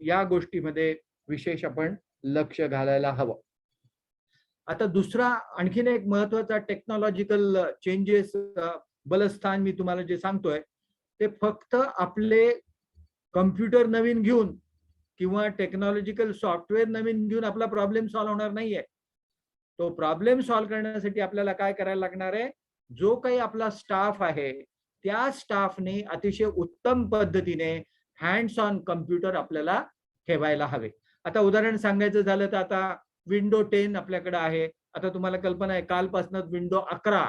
या गोष्टीमध्ये विशेष आपण लक्ष घालायला हवं. आता दुसरा आणखीन एक महत्वाचा टेक्नॉलॉजिकल चेंजेस बलस्थान मी तुम्हाला जे सांगतोय ते फक्त आपले कम्प्युटर नवीन घेऊन किंवा टेक्नॉलॉजिकल सॉफ्टवेअर नवीन घेऊन आपला प्रॉब्लेम सॉल्व्ह होणार नाहीये. तो प्रॉब्लेम सॉल्व्ह करण्यासाठी आपल्याला काय करायला लागणार आहे, जो काही आपला स्टाफ आहे त्या स्टाफने अतिशय उत्तम पद्धतीने हँड्स ऑन कम्प्युटर आपल्याला ठेवायला हवे. आता उदाहरण सांगायचं झालं तर आता विंडो 10 आपल्याकडे आहे. आता तुम्हाला कल्पना आहे कालपासूनच विंडो 11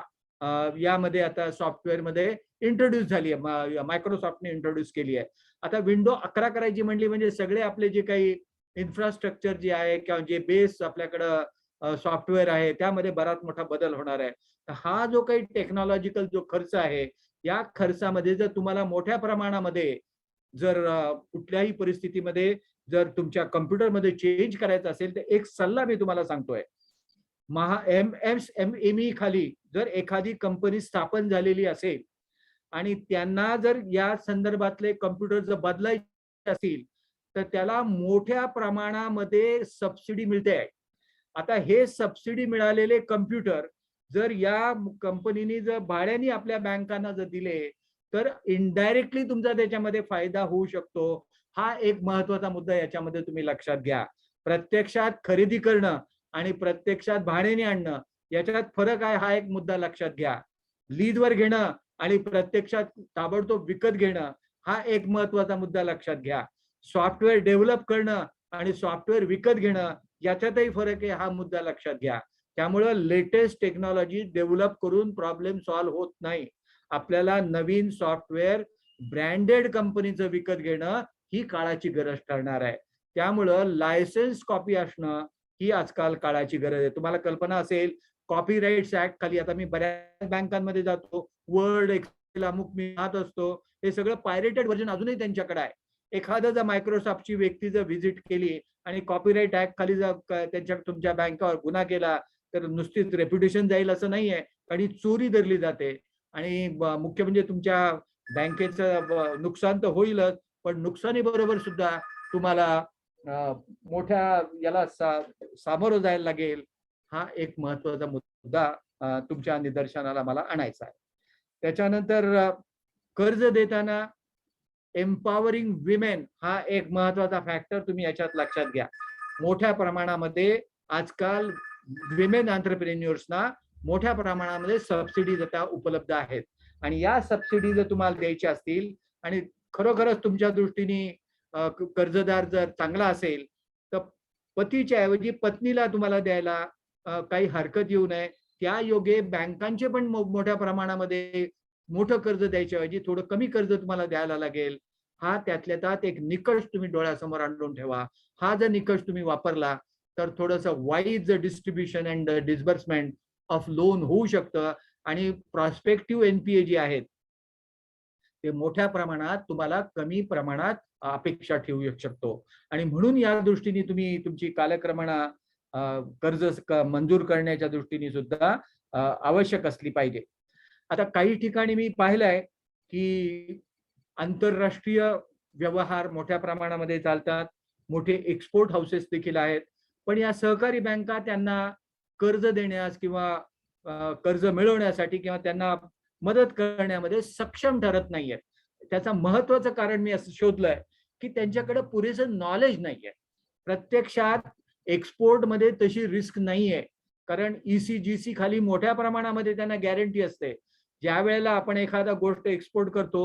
यामध्ये आता सॉफ्टवेअर मध्ये इंट्रोड्यूस झाली आहे, मायक्रोसॉफ्टने इंट्रोड्यूस केली आहे. आता विंडो 11 करायची म्हणली म्हणजे सगळे आपले जे काही इन्फ्रास्ट्रक्चर जे आहे किंवा जे बेस आपल्याकडं सॉफ्टवेअर आहे त्यामध्ये बराच मोठा बदल होणार आहे. तर हा जो काही टेक्नॉलॉजिकल जो खर्च आहे या खर्चामध्ये जर तुम्हाला मोठ्या प्रमाणामध्ये जर कुठल्याही परिस्थितीमध्ये जर तुमच्या कम्प्युटरमध्ये चेंज करायचं असेल तर एक सल्ला मी तुम्हाला सांगतोय. MSME खाली जर एखादी कंपनी स्थापन झालेली असेल आणि त्यांना जर या संदर्भातले कम्प्युटर जर बदलायचे असतील तर त्याला मोठ्या प्रमाणामध्ये सबसिडी मिळते आहे. आता हे सबसिडी मिळालेले कम्प्युटर जर या कंपनीने जर भाड्याने आपल्या बँकांना जर दिले तर इनडायरेक्टली तुमचा त्याच्यामध्ये फायदा होऊ शकतो. हा एक महत्वाचा मुद्दा याच्यामध्ये तुम्ही लक्षात घ्या. प्रत्यक्षात खरेदी करणं आणि प्रत्यक्षात भाड्याने आणणं याच्यात फरक आहे, हा एक मुद्दा लक्षात घ्या. लीजवर घेणं आणि प्रत्यक्षात ताबडतोब विकत घेणं हा एक महत्वाचा मुद्दा लक्षात घ्या. सॉफ्टवेअर डेव्हलप करणं आणि सॉफ्टवेअर विकत घेणं याच्यातही फरक आहे, हा मुद्दा लक्षात घ्या. त्यामुळं लेटेस्ट टेक्नॉलॉजी डेव्हलप करून प्रॉब्लेम सॉल्व्ह होत नाही. आपल्याला नवीन सॉफ्टवेअर ब्रँडेड कंपनीचं विकत घेणं ही काळाची गरज ठरणार आहे. त्यामुळं लायसन्स कॉपी असणं ही आजकाल काळाची गरज आहे. तुम्हाला कल्पना असेल कॉपीराइट्स ऍक्ट खाली आता मी बऱ्याच बँकांमध्ये जातो, वर्ड एक्सेल अमुक मी पाहत असतो, हे सगळं पायरेटेड व्हर्जन अजूनही त्यांच्याकडे आहे. एखादा जर मायक्रोसॉफ्टची व्यक्ती जर व्हिजिट केली आणि कॉपीराइट ऍक्ट खाली जर त्यांच्या तुमच्या बँकेवर गुन्हा केला तर नुसतीच रेप्युटेशन जाईल असं नाहीये, आणि चोरी धरली जाते. आणि मुख्य म्हणजे तुमच्या बँकेचं नुकसान तर होईलच, पण नुकसानी बरोबर सुद्धा तुम्हाला मोठ्या याला सामोरं जायला लागेल. हा एक महत्वाचा मुद्दा तुमच्या निदर्शनाला मला आणायचा आहे. त्याच्यानंतर कर्ज देताना एम्पॉवरिंग विमेन हा एक महत्वाचा फॅक्टर तुम्ही याच्यात लक्षात घ्या. मोठ्या प्रमाणामध्ये आजकाल विमेन एंटरप्रेन्युअर्सना मोठ्या प्रमाणामध्ये सबसिडीज आता उपलब्ध आहेत आणि या सबसिडी जर तुम्हाला द्यायच्या असतील आणि खरोखरच तुमच्या दृष्टीने कर्जदार जर चांगला असेल तर पतीच्या ऐवजी पत्नीला तुम्हाला द्यायला काही हरकत येऊ नये. त्या योगे बँकांचे पण मोठ्या प्रमाणामध्ये मोठं कर्ज द्यायच्या ऐवजी थोडं कमी कर्ज तुम्हाला द्यायला लागेल. हा त्यातल्या त्यात एक निकष तुम्ही डोळ्यासमोर आणून ठेवा. हा जर निकष तुम्ही वापरला तर थोडंसं wise distribution and disbursement of loan होऊ शकतं आणि प्रॉस्पेक्टिव्ह एनपीए जे आहेत ते मोठ्या प्रमाणात तुम्हाला कमी प्रमाणात अपेक्षा ठेवू शकतो. आणि म्हणून या दृष्टीने तुम्ही तुमची कालक्रमणा कर्ज मंजूर करण्याच्या दृष्टीने सुद्धा आवश्यक असली पाहिजे. आता काही ठिकाणी मी पाहिलंय की आंतरराष्ट्रीय व्यवहार मोठ्या प्रमाणामध्ये चालतात, मोठे एक्सपोर्ट हाऊसेस देखील आहेत, पण या सहकारी बँका त्यांना कर्ज देण्यास किंवा कर्ज मिळवण्यासाठी किंवा त्यांना मदत करण्यामध्ये सक्षम ठरत नाहीये. त्याचं महत्वाचं कारण मी असं शोधलंय की त्यांच्याकडे पुरेसं नॉलेज नाहीये. प्रत्यक्षात एक्सपोर्टमध्ये तशी रिस्क नाहीये, कारण ECGC खाली मोठ्या प्रमाणामध्ये त्यांना गॅरंटी असते. ज्या वेळेला आपण एखादा गोष्ट एक्सपोर्ट करतो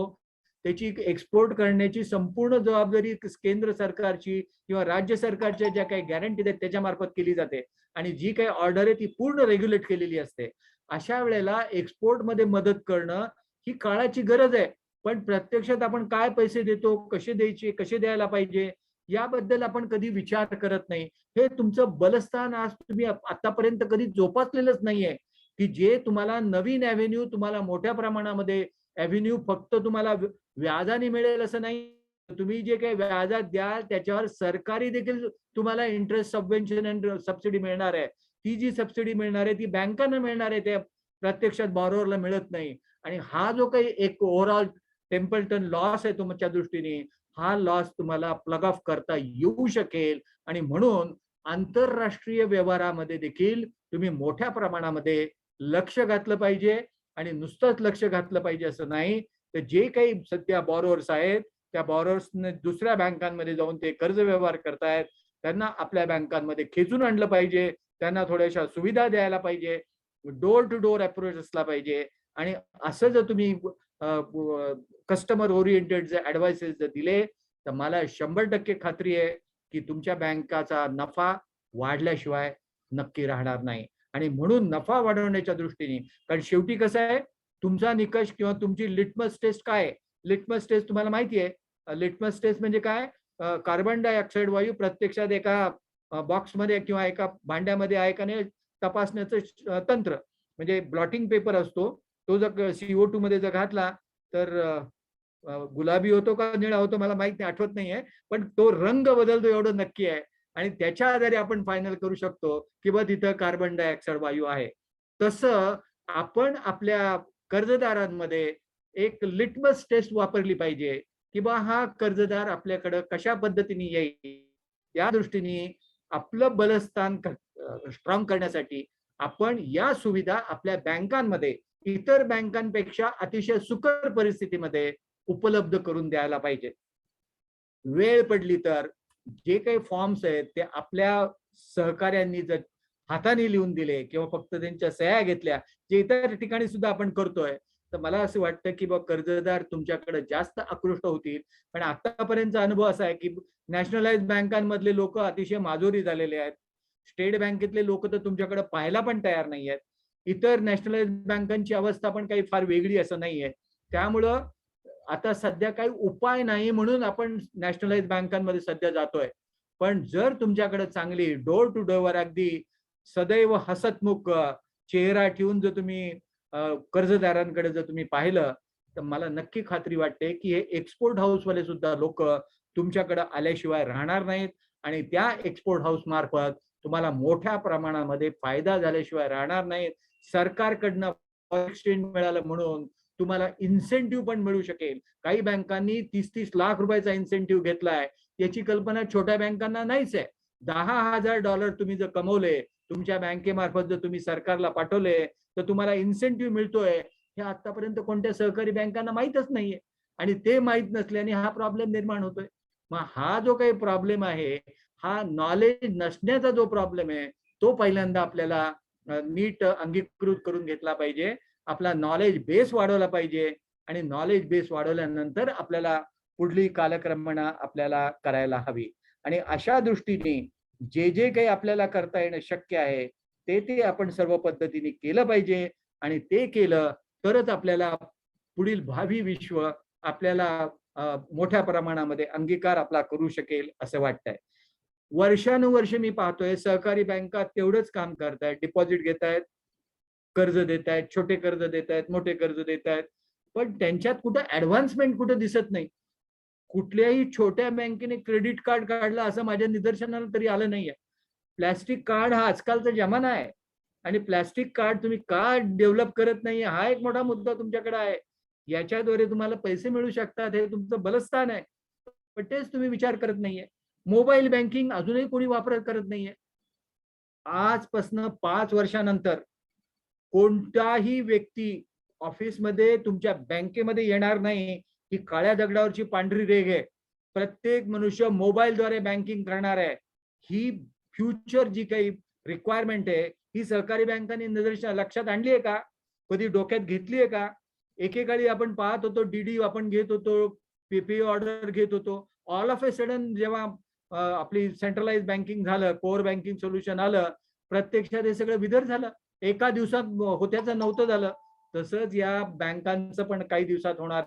त्याची एक्सपोर्ट करण्याची संपूर्ण जबाबदारी केंद्र सरकारची किंवा राज्य सरकारच्या ज्या काही गॅरंटी आहेत त्याच्यामार्फत केली जाते आणि जी काही ऑर्डर आहे ती पूर्ण रेग्युलेट केलेली असते. अशा वेळेला एक्सपोर्टमध्ये मदत करणं ही काळाची गरज आहे, पण प्रत्यक्षात आपण काय पैसे देतो, कसे द्यायचे, कसे द्यायला पाहिजे याबद्दल आपण कधी विचार करत नाही. हे तुमचं बलस्थान आज तुम्ही आतापर्यंत कधी जोपासलेलंच नाहीये की जे तुम्हाला नवीन ॲव्हेन्यू तुम्हाला मोठ्या प्रमाणामध्ये ॲव्हेन्यू फक्त तुम्हाला व्याजाने मिळेल असं नाही. तुम्ही जे काही व्याजात द्याल त्याच्यावर सरकारी देखील तुम्हाला इंटरेस्ट सबवेन्शन अँड सबसिडी मिळणार आहे. ती जी सबसिडी मिळणार आहे ती बँकांना मिळणार आहे, त्या प्रत्यक्षात बॉरोअरला मिळत नाही. आणि हा जो काही एक ओव्हरऑल टेम्पल्टन लॉस आहे तुमच्या दृष्टीने, हा लॉस तुम्हाला प्लग ऑफ करता येऊ शकेल. आणि म्हणून आंतरराष्ट्रीय व्यवहारामध्ये देखील तुम्ही मोठ्या प्रमाणामध्ये लक्ष घातलं पाहिजे. आणि नुसतंच लक्ष घातलं पाहिजे असं नाही, तर जे काही सध्या बॉरोअर्स आहेत त्या बॉरोअर्सने दुसऱ्या बँकांमध्ये जाऊन ते कर्ज व्यवहार करतायत, त्यांना आपल्या बँकांमध्ये खेचून आणलं पाहिजे, त्यांना थोड्याशा सुविधा द्यायला पाहिजे, डोर टू डोर अप्रोच असला पाहिजे. आणि असं जर तुम्ही कस्टमर ओरिएंटेड जर ऍडवाइसेस जर दिले, तर मला 100% खात्री आहे की तुमच्या बँकाचा नफा वाढल्याशिवाय नक्की राहणार नाही. आणि म्हणून नफा वाढवण्याच्या दृष्टीने, कारण शेवटी कसं आहे, तुमचा निकष किंवा तुमची लिटमस टेस्ट काय आहे? लिटमस टेस्ट तुम्हाला माहिती आहे. लिटमस टेस्ट म्हणजे काय? कार्बन डायऑक्साईड वायू प्रत्यक्षात एका बॉक्समध्ये किंवा एका भांड्यामध्ये आहे का नाही तपासण्याचं तंत्र. म्हणजे ब्लॉटिंग पेपर असतो, तो जर CO2 मध्ये जर घातला तर गुलाबी होतो का निळा होतो मला माहित नाही, आठवत नाहीये, पण तो रंग बदलतो एवढं नक्की आहे. आणि त्याच्या आधारे आपण फायनल करू शकतो की बा तिथं कार्बन डायऑक्साईड वायू आहे. तसं आपण आपल्या कर्जदारांमध्ये एक लिटमस टेस्ट वापरली पाहिजे की बा हा कर्जदार आपल्याकडं कशा पद्धतीने येईल. या दृष्टीने आपलं बलस्थान स्ट्रॉंग करण्यासाठी आपण या सुविधा आपल्या बँकांमध्ये इतर बँकांपेक्षा अतिशय सुकर परिस्थितीमध्ये उपलब्ध करून द्यायला पाहिजे. वेळ पडली तर जे काही फॉर्म्स आहेत ते आपल्या सहकार्यांनी जर हाताने लिहून दिले किंवा फक्त त्यांच्या सह्या घेतल्या, जे इतर ठिकाणी सुद्धा आपण करतोय, तर मला असं वाटतं की बा कर्जदार तुमच्याकडे जास्त आकृष्ट होतील. पण आतापर्यंतचा अनुभव असा आहे की नॅशनलाइज बँकांमधले लोक अतिशय माजोरी झालेले आहेत. स्टेट बँकेतले लोक तर तुमच्याकडे पाहायला पण तयार नाही आहेत. इतर नॅशनलाइज बँकांची अवस्था पण काही फार वेगळी असं नाहीये. त्यामुळं आता सध्या काही उपाय नाही म्हणून आपण नॅशनलाइज बँकांमध्ये सध्या जातोय. पण जर तुमच्याकडे चांगली डोर टू डोअर अगदी सदैव हसतमुख चेहरा ठेवून जर तुम्ही कर्जदारांकडे जर तुम्ही पाहिलं, तर मला नक्की खात्री वाटते की हे एक्सपोर्ट हाऊसवाले सुद्धा लोक तुमच्याकडे आल्याशिवाय राहणार नाहीत. आणि त्या एक्सपोर्ट हाऊस मार्फत तुम्हाला मोठ्या प्रमाणामध्ये फायदा झाल्याशिवाय राहणार नाहीत. सरकारकडनं एक्सचेंज मिळालं म्हणून तुम्हाला इन्सेंटिव्ह पण मिळू शकेल. काही बँकांनी 30-30 लाख रुपयाचा इन्सेंटिव्ह घेतलाय. याची कल्पना छोट्या बँकांना नाहीच आहे. $10,000 तुम्ही जर कमवले, तुमच्या बँकेमार्फत जर तुम्ही सरकारला पाठवले, तर तुम्हाला इन्सेंटिव्ह मिळतोय, हे आतापर्यंत कोणत्या सहकारी बँकांना माहीतच नाहीये. आणि ते माहीत नसल्याने हा प्रॉब्लेम निर्माण होतोय. मग हा जो काही प्रॉब्लेम आहे, हा नॉलेज नसण्याचा जो प्रॉब्लेम आहे, तो पहिल्यांदा आपल्याला नीट अंगीकृत करून घेतला पाहिजे. आपला नॉलेज बेस वाढवला पाहिजे. आणि नॉलेज बेस वाढवल्यानंतर आपल्याला पुढली कालक्रमणा आपल्याला करायला हवी. आणि अशा दृष्टीने जे जे काही आपल्याला करता येणं शक्य आहे ते आपण सर्व पद्धतीने केलं पाहिजे. आणि ते केलं तरच आपल्याला पुढील भावी विश्व आपल्याला मोठ्या प्रमाणामध्ये अंगीकार आपला करू शकेल असं वाटतंय. वर्षानुवर्ष मी पाहतोय सहकारी बँका तेवढंच काम करतायत, डिपॉझिट घेतायत, कर्ज देत आहेत, छोटे कर्ज देत आहेत, मोठे कर्ज देत आहेत, पण त्यांच्यात कुठं ऍडव्हान्समेंट कुठं दिसत नाही. कुठल्याही छोट्या बँकेने क्रेडिट कार्ड काढलं असं माझ्या निदर्शनाला तरी आलं नाहीये. प्लॅस्टिक कार्ड हा आजकालचा जमाना आहे. आणि प्लॅस्टिक कार्ड तुम्ही का डेव्हलप करत नाहीये हा एक मोठा मुद्दा तुमच्याकडे आहे. याच्याद्वारे तुम्हाला पैसे मिळू शकतात, हे तुमचं बलस्थान आहे, पण तेच तुम्ही विचार करत नाहीये. मोबाईल बँकिंग अजूनही कोणी वापर करत नाहीये. आजपासून 5 वर्षानंतर कोणताही व्यक्ती ऑफिसमध्ये तुमच्या बँकेमध्ये येणार नाही. ही काळ्या दगडावरची पांढरी रेघ आहे. प्रत्येक मनुष्य मोबाईलद्वारे बँकिंग करणार आहे. ही फ्युचर जी काही रिक्वायरमेंट आहे, ही सहकारी बँकांनी लक्षात आणली आहे का? कधी डोक्यात घेतली आहे का? एकेकाळी आपण पाहत होतो डीडी आपण घेत होतो, पीपी ऑर्डर घेत होतो. ऑल ऑफ ए सडन जेव्हा आपली सेंट्रलाइज बँकिंग झालं, कोर बँकिंग सोल्युशन आलं, प्रत्यक्षात हे सगळं विदर झालं. एका दिवसात होत्याचं नव्हतं झालं. तसंच या बँकांचं पण काही दिवसात होणार.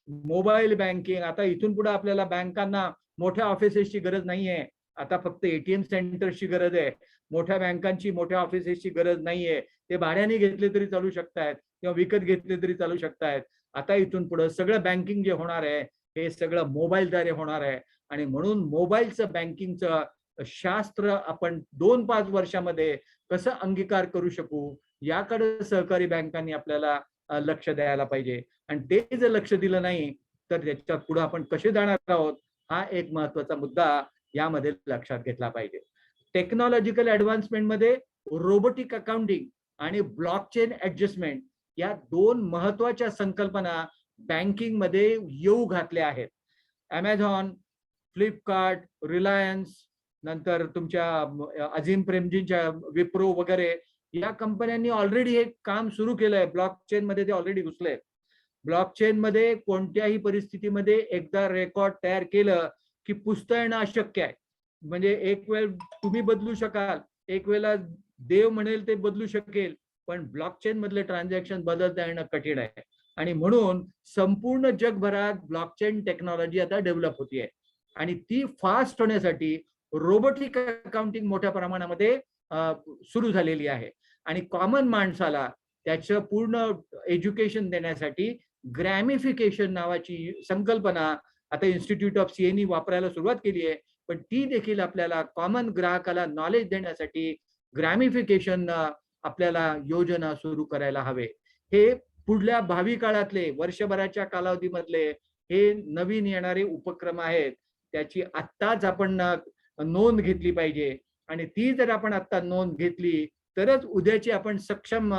मोबाईल बँकिंग आता इथून पुढे आपल्याला बँकांना मोठ्या ऑफिसेसची गरज नाहीये. आता फक्त एटीएम सेंटर्सची गरज आहे. मोठ्या बँकांची मोठ्या ऑफिसेसची गरज नाहीये. ते भाड्याने घेतले तरी चालू शकतायत किंवा विकत घेतले तरी चालू शकतायत. आता इथून पुढे सगळं बँकिंग जे होणार आहे हे सगळं मोबाईलद्वारे होणार आहे. आणि म्हणून मोबाईलचं बँकिंगचं शास्त्र आपण 2-5 वर्षामध्ये कसं अंगीकार करू शकू, याकडे सहकारी बँकांनी आपल्याला लक्ष द्यायला पाहिजे. आणि ते जर लक्ष दिलं नाही तर त्याच्यात पुढे आपण कसे जाणार आहोत, हा एक महत्वाचा मुद्दा यामध्ये लक्षात घेतला पाहिजे. टेक्नॉलॉजिकल ऍडव्हान्समेंटमध्ये रोबोटिक अकाउंटिंग आणि ब्लॉकचेन ऍडजस्टमेंट या 2 महत्वाच्या संकल्पना बँकिंग मध्ये येऊ घातल्या आहेत. Amazon, फ्लिपकार्ट, रिलायन्स, नंतर तुमच्या अजीम प्रेमजींच्या विप्रो वगैरे या कंपन्यांनी ऑलरेडी हे काम सुरू केलंय. ब्लॉकचेन मध्ये ते ऑलरेडी घुसले. ब्लॉकचेन मध्ये कोणत्याही परिस्थितीमध्ये एकदा रेकॉर्ड तयार केलं की पुसता येणं अशक्य आहे. म्हणजे एक वेळ तुम्ही बदलू शकाल, एक वेळेला देव म्हणेल ते बदलू शकेल, पण ब्लॉकचेन मधले ट्रान्झॅक्शन बदलता येणं कठीण आहे. आणि म्हणून संपूर्ण जगभरात ब्लॉकचेन टेक्नॉलॉजी आता डेव्हलप होतीये आणि ती फास्ट होण्यासाठी रोबोटिक अकाउंटिंग मोठ्या प्रमाणामध्ये सुरू झालेली आहे. आणि कॉमन माणसाला त्याचं पूर्ण एज्युकेशन देण्यासाठी ग्रॅमिफिकेशन नावाची संकल्पना आता इन्स्टिट्यूट ऑफ सीएनी वापरायला सुरुवात केली आहे. पण ती देखील आपल्याला कॉमन ग्राहकाला नॉलेज देण्यासाठी ग्रॅमिफिकेशन आपल्याला योजना सुरू करायला हवे. हे पुढल्या भावी काळातले वर्षभराच्या कालावधीमधले हे नवीन येणारे उपक्रम आहेत. त्याची आत्ताच आपण नोंद घेतली पाहिजे आणि ती जर आपण आत्ता नोंद घेतली तरच उद्याची आपण सक्षम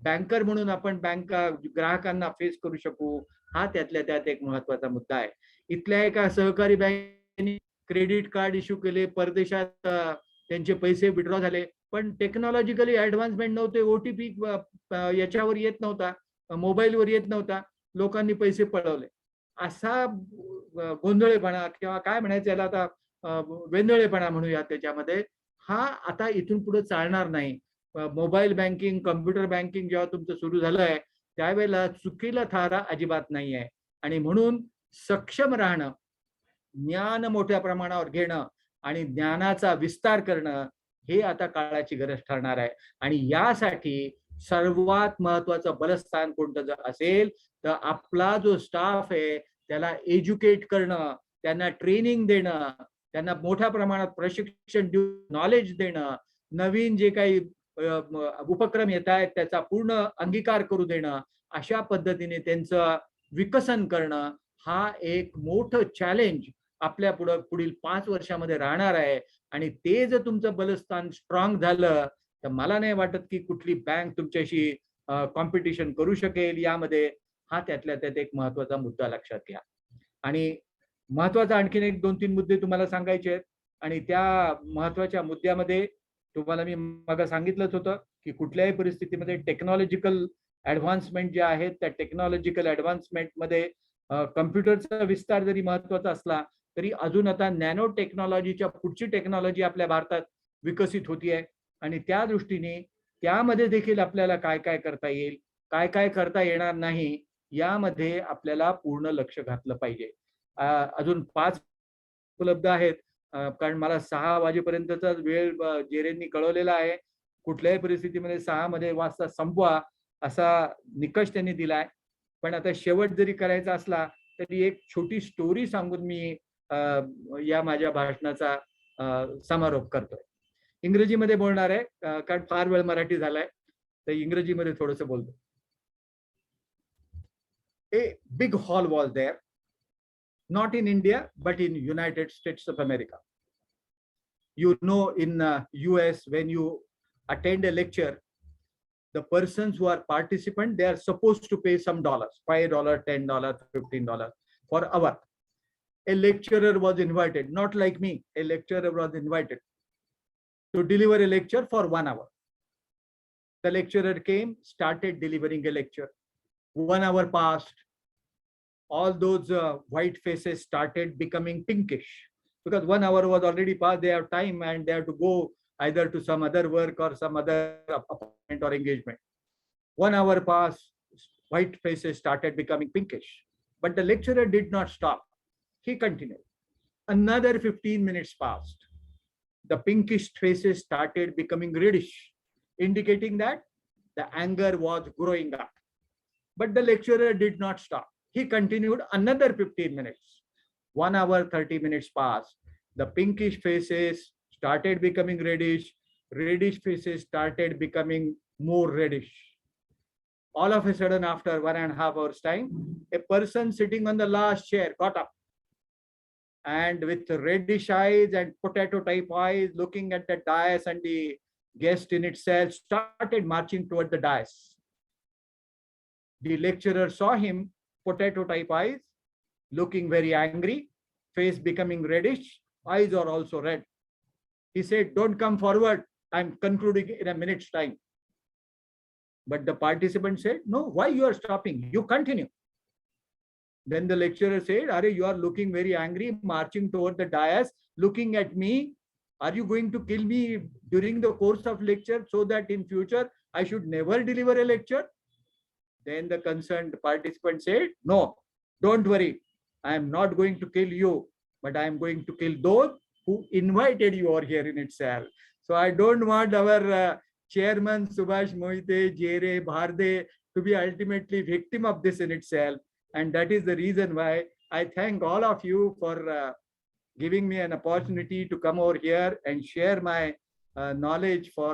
बँकर म्हणून आपण ग्राहकांना फेस करू शकू. हा त्यातल्या त्यात एक महत्वाचा मुद्दा आहे. इथल्या एका सहकारी बँकेने क्रेडिट कार्ड इश्यू केले, परदेशात त्यांचे पैसे विड्रॉ झाले, पण टेक्नॉलॉजिकली ऍडव्हान्समेंट नव्हते. ओटीपी याच्यावर येत नव्हता, मोबाईलवर येत नव्हता, लोकांनी पैसे पळवले. असा गोंधळेपणा किंवा काय म्हणायचं याला आता वेंधळेपणा म्हणूया त्याच्यामध्ये, हा आता इथून पुढे चालणार नाही. मोबाईल बँकिंग, कम्प्युटर बँकिंग जेव्हा तुमचं सुरू झालंय त्यावेळेला चुकीला थारा अजिबात नाही आहे. आणि म्हणून सक्षम राहणं, ज्ञान मोठ्या प्रमाणावर घेणं आणि ज्ञानाचा विस्तार करणं हे आता काळाची गरज ठरणार आहे. आणि यासाठी सर्वात महत्वाचं बलस्थान कोणतं जर असेल तर आपला जो स्टाफ आहे त्याला एज्युकेट करणं, त्यांना ट्रेनिंग देणं, त्यांना मोठ्या प्रमाणात प्रशिक्षण देऊन नॉलेज देणं, नवीन जे काही उपक्रम येत आहेत त्याचा पूर्ण अंगीकार करू देणं, अशा पद्धतीने त्यांचं विकसन करणं हा एक मोठं चॅलेंज आपल्या पुढील 5 वर्षामध्ये राहणार आहे. आणि ते जर तुमचं बलस्थान स्ट्रॉंग झालं तर मला नाही वाटत की कुठली बँक तुमच्याशी कॉम्पिटिशन करू शकेल यामध्ये. हा त्यातल्या त्यात एक महत्वाचा मुद्दा लक्षात घ्या. आणि महत्वाचा आणखीन एक 2-3 मुद्दे तुम्हाला सांगायचे आहेत. आणि त्या महत्वाच्या मुद्द्यामध्ये तुम्हाला मी मग सांगितलंच होतं की कुठल्याही परिस्थितीमध्ये टेक्नॉलॉजिकल ऍडव्हान्समेंट जे आहेत त्या टेक्नॉलॉजिकल ऍडव्हान्समेंट मध्ये कम्प्युटरचा विस्तार जरी महत्वाचा असला तरी अजून आता नॅनो टेक्नॉलॉजीच्या पुढची टेक्नॉलॉजी आपल्या भारतात विकसित होतीये. आणि त्या दृष्टीने त्यामध्ये देखील आपल्याला काय काय करता येईल, काय काय करता येणार नाही, यामध्ये आपल्याला पूर्ण लक्ष घातलं पाहिजे. अजून 5 उपलब्ध आहेत कारण मला 6 वाजेपर्यंतचा वेळ जेरेंनी कळवलेला आहे. कुठल्याही परिस्थितीमध्ये 6 वाजता संपवा असा निकष त्यांनी दिलाय. पण आता शेवट जरी करायचा असला तरी एक छोटी स्टोरी सांगून मी या माझ्या भाषणाचा समारोप करतोय. इंग्रजीमध्ये बोलणार आहे कारण फार वेळ मराठी झालाय तर इंग्रजीमध्ये थोडंसं बोलतो. A big hall was there, not in India but in United States of America. You know, in US when you attend a lecture, the persons who are participant, they are supposed to pay some dollars, $5, $10, $15 for hour. A lecturer was invited, not like me, a lecturer was invited to deliver a lecture for 1 hour. The lecturer came, started delivering a lecture. 1 hour passed. All those white faces started becoming pinkish because 1 hour was already passed. They have time and they have to go either to some other work or some other appointment or engagement. 1 hour passed, white faces started becoming pinkish. But the lecturer did not stop. He continued. Another 15 minutes passed. The pinkish faces started becoming reddish, indicating that the anger was growing up. But the lecturer did not stop. He continued another 15 minutes. 1 hour, 30 minutes passed. The pinkish faces started becoming reddish. Reddish faces started becoming more reddish. All of a sudden, after 1.5 hours time, a person sitting on the last chair got up and with reddish eyes and potato type eyes, looking at the dais and the guest in itself, started marching toward the dais. The lecturer saw him, potato type eyes, looking very angry, face becoming reddish, eyes are also red. He said, "Don't come forward, I'm concluding in a minute's time." But the participant said, "No, why you are stopping? You continue." Then the lecturer said, "Are you are looking very angry, marching toward the dais, looking at me. Are you going to kill me during the course of lecture so that in future I should never deliver a lecture?" Then the concerned participant said, "No, don't worry. I am not going to kill you, but I am going to kill those who invited you over here in itself." So I don't want our chairman Subhash Mohitte, Jere, Bharde to be ultimately victim of this in itself. And that is the reason why I thank all of you for giving me an opportunity to come over here and share my knowledge for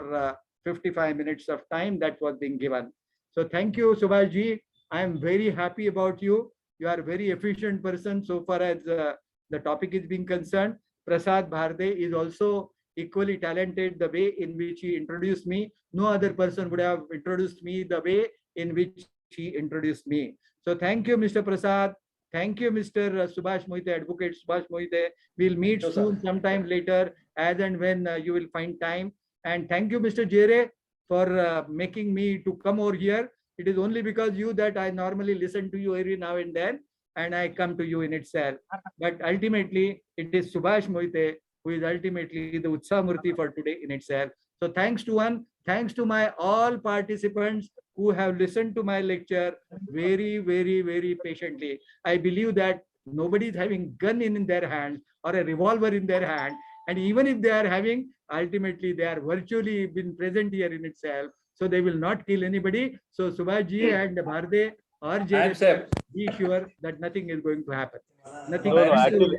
55 minutes of time that was being given. So thank you, Subhash ji. I am very happy about you. You are a very efficient person so far as the topic is being concerned. Prasad Bharde is also equally talented. The way in which he introduced me, no other person would have introduced me the way in which he introduced me. So thank you, Mr. Prasad. Thank you, Mr. Subhash Mohitte, Advocate Subhash Mohitte. We'll meet soon, sometime later, as and when you will find time. And thank you, Mr. Jere, for making me to come over here. It is only because you that I normally listen to you every now and then, and I come to you in itself. But ultimately, it is Subhash Mohitte who is ultimately the Utsamurti for today in itself. So thanks to my all participants who have listened to my lecture very, very, very patiently. I believe that nobody is having gun in their hands or a revolver in their hand. And even if they are having, ultimately they are virtually been present here in itself. So they will not kill anybody. So Subhaji and Bharde or Jay, be sure that nothing is going to happen. Nothing actually,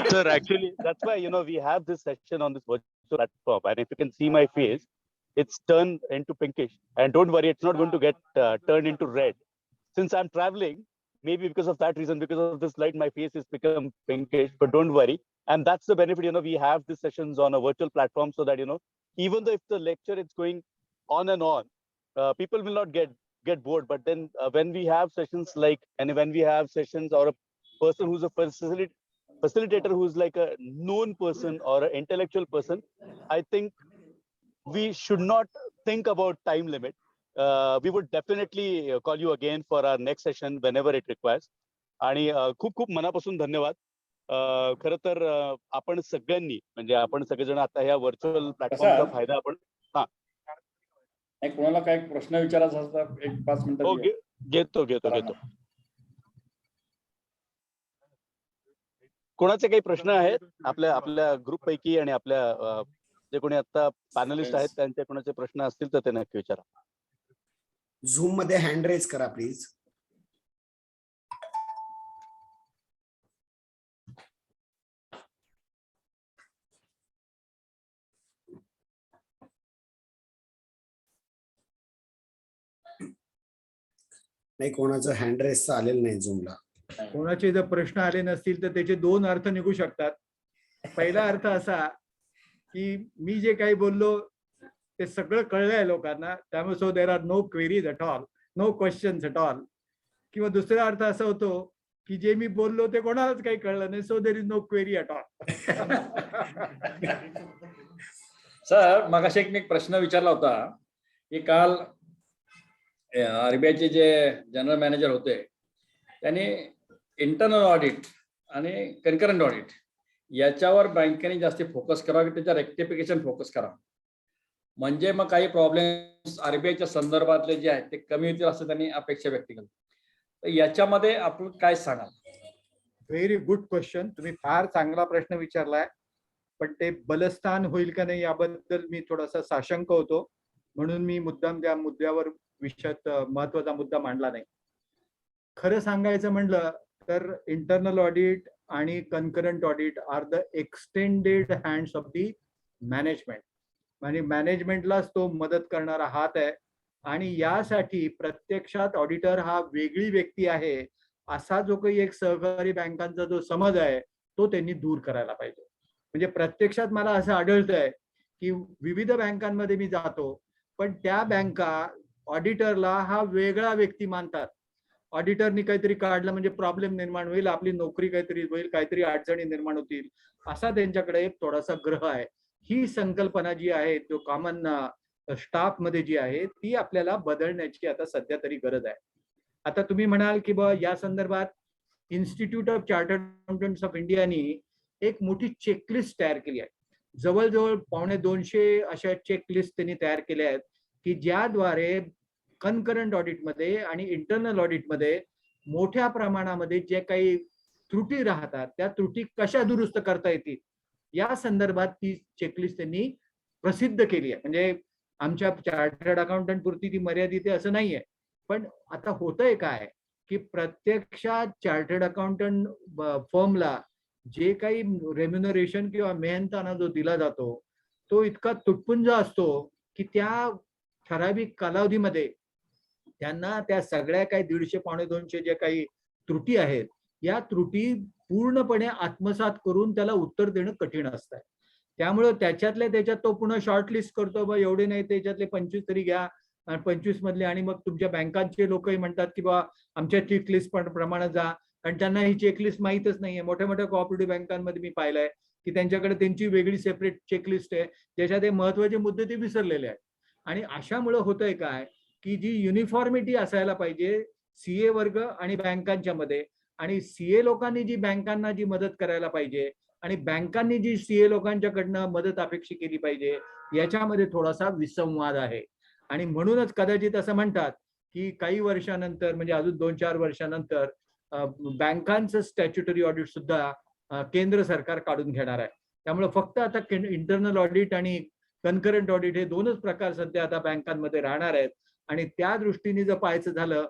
sir, actually, that's why, we have this session on this virtual platform. And if you can see my face, it's turned into pinkish. And don't worry, it's not going to get turned into red. Since I'm traveling, maybe because of that reason, because of this light, my face has become pinkish, but don't worry. And that's the benefit, we have these sessions on a virtual platform so that, even though if the lecture is going on and on, people will not get bored. But then when we have sessions when we have sessions or a person who's a facilitator who's like a known person or an intellectual person, I think we should not think about time limit. We would definitely call you again for our next session whenever it requires. आणि खूप खूप मनापासून धन्यवाद. खरं तर आपण सगळ्यांनी म्हणजे आपण सगळेजण आता ह्या व्हर्च्युअल प्लॅटफॉर्मचा फायदा आपण कोणाला काय प्रश्न विचारायचा असता 1-5 मिनिटं घेतो. कोणाचे काही प्रश्न आहेत आपल्या ग्रुप पैकी आणि आपल्या जे कोणी आता पॅनलिस्ट आहेत त्यांचे कोणाचे प्रश्न असतील तर ते नक्की विचारा. झूम मध्ये हँड रेज करा प्लीज. नाही, कोणाचं हँड रेज आलेलं नाही झूमला. कोणाचे जर प्रश्न आले नसतील तर त्याचे 2 अर्थ निघू शकतात. पहिला अर्थ असा की मी जे काही बोललो ते सगळं कळलंय लोकांना, त्यामुळे so there are no queries at all, no questions at all. किंवा दुसरा अर्थ असा होतो की जे मी बोललो ते कोणालाच काही कळलं नाही, so there is no query at all. Sir मगाशी एक प्रश्न विचारला होता की काल आरबीआयचे जे जनरल मॅनेजर होते त्यांनी इंटरनल ऑडिट आणि कन्करंट ऑडिट याच्यावर बँकेने जास्त फोकस करावा की त्याच्या रेक्टिफिकेशन फोकस करावा, म्हणजे मग काही प्रॉब्लेम्स आरबीआयच्या संदर्भातले जे आहेत ते कमी होतील असं त्यांनी अपेक्षा व्यक्त केली. तर याच्यामध्ये आपण काय सांगाल? Very good question. तुम्ही फार चांगला प्रश्न विचारलाय, पण ते बलस्थान होईल का नाही याबद्दल मी थोडासा साशंक होतो, म्हणून मी मुद्दाम त्या मुद्द्यावर विषयात महत्वाचा मुद्दा मांडला नाही. खरं सांगायचं म्हणलं तर इंटरनल ऑडिट आणि concurrent audit are the extended hands of the management. म्हणजे मॅनेजमेंटलाच तो मदत करणारा हात आहे आणि यासाठी प्रत्यक्षात ऑडिटर हा वेगळी व्यक्ती आहे असा जो काही एक सहकारी बँकांचा जो समज आहे तो त्यांनी दूर करायला पाहिजे. म्हणजे प्रत्यक्षात मला असं आढळतंय की विविध बँकांमध्ये मी जातो पण त्या बँका ऑडिटरला हा वेगळा व्यक्ती मानतात. ऑडिटरनी काहीतरी काढलं म्हणजे प्रॉब्लेम निर्माण होईल, आपली नोकरी काहीतरी होईल, काहीतरी अडचणी निर्माण होतील असा त्यांच्याकडे एक थोडासा ग्रह आहे. ही संकल्पना जी आहे तो कॉमन स्टाफ मध्ये जी आहे ती आपल्याला बदलण्याची आता सध्या तरी गरज आहे. आता तुम्ही म्हणाल की बा या संदर्भात institute of chartered accountants of इंडियानी एक मोठी चेकलिस्ट तयार केली आहे. जवळजवळ 250 अशा चेकलिस्ट त्यांनी तयार केल्या आहेत की ज्याद्वारे कन्करंट ऑडिटमध्ये आणि इंटरनल ऑडिटमध्ये मोठ्या प्रमाणामध्ये जे काही त्रुटी राहतात त्या त्रुटी कशा दुरुस्त करता येतील या संदर्भात ती चेकलिस्ट त्यांनी प्रसिद्ध केली आहे. म्हणजे आमच्या चार्टर्ड अकाउंटंट पुरती ती मर्यादित आहे असं नाहीये. पण आता होतंय काय की प्रत्यक्षात चार्टर्ड अकाउंटंट फर्मला जे काही रेम्युनरेशन किंवा मेहनताना जो दिला जातो तो इतका तुटपुंजा असतो की त्या ठराविक कालावधीमध्ये त्यांना त्या सगळ्या काही 150-200 जे काही त्रुटी आहेत या त्रुटी पूर्णपणे आत्मसात करून त्याला उत्तर देणं कठीण असतं. त्यामुळे त्याच्यात तो पुन्हा शॉर्टलिस्ट करतो, बा एवढे नाही त्याच्यातले 25 तरी घ्या आणि 25 मधले, आणि मग तुमच्या बँकांचे लोकही म्हणतात की बा आमच्या चेकलिस्ट प्रमाणे जा, कारण त्यांना ही चेकलिस्ट माहीतच नाहीये. मोठ्या मोठ्या कोऑपरेटिव्ह बँकांमध्ये मी पाहिलंय की त्यांच्याकडे त्यांची वेगळी सेपरेट चेकलिस्ट आहे ज्याच्यात हे महत्वाचे मुद्दे ते विसरलेले आहेत. आणि अशामुळे होतंय काय की जी युनिफॉर्मिटी असायला पाहिजे सीए वर्ग आणि बँकांच्या मध्ये, आणि सीए लोकांनी जी बँकांना जी मदत करायला पाहिजे आणि बँकांनी जी सीए लोकांच्याकडनं मदत अपेक्षा केली पाहिजे याच्यामध्ये थोडासा विसंवाद आहे. आणि म्हणूनच कदाचित असं म्हणतात की काही वर्षानंतर म्हणजे अजून 2-4 वर्षानंतर बँकांचं स्टॅच्युटरी ऑडिट सुद्धा केंद्र सरकार काढून घेणार आहे. त्यामुळे फक्त आता इंटरनल ऑडिट आणि कन्करंट ऑडिट हे दोनच प्रकार सध्या आता बँकांमध्ये राहणार आहेत. आणि त्या दृष्टीने जर पाहायचं झालं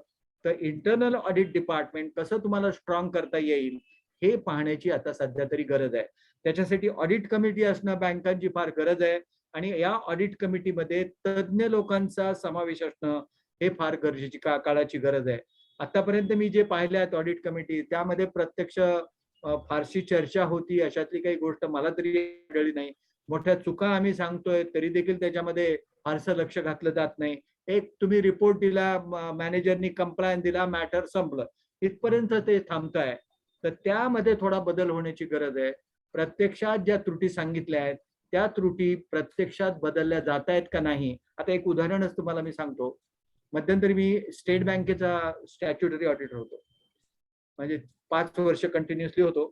तर इंटरनल ऑडिट डिपार्टमेंट कसं तुम्हाला स्ट्रॉंग करता येईल हे पाहण्याची आता सध्या तरी गरज आहे. त्याच्यासाठी ऑडिट कमिटी असणं बँकांची फार गरज आहे आणि या ऑडिट कमिटीमध्ये तज्ज्ञ लोकांचा समावेश असणं हे फार गरजेची काळाची गरज आहे. आतापर्यंत मी जे पाहिले आहेत ऑडिट कमिटी त्यामध्ये प्रत्यक्ष फारशी चर्चा होती अशातली काही गोष्ट मला तरी आढळली नाही. मोठ्या चुका आम्ही सांगतोय तरी देखील त्याच्यामध्ये फारसं लक्ष घातलं जात नाही. एक तुम्ही रिपोर्ट दिला, मॅनेजरनी कंप्लायन्स दिला, मॅटर संपलं, इथपर्यंत ते थांबतंय. तर त्यामध्ये थोडा बदल होण्याची गरज आहे. प्रत्यक्षात ज्या त्रुटी सांगितल्या आहेत त्या त्रुटी प्रत्यक्षात बदलल्या जात आहेत का नाही. आता एक उदाहरणच तुम्हाला मी सांगतो. मध्यंतरी मी स्टेट बँकेचा स्टॅच्युटरी ऑडिटर होतो, म्हणजे 5 वर्ष कंटिन्युअसली होतो.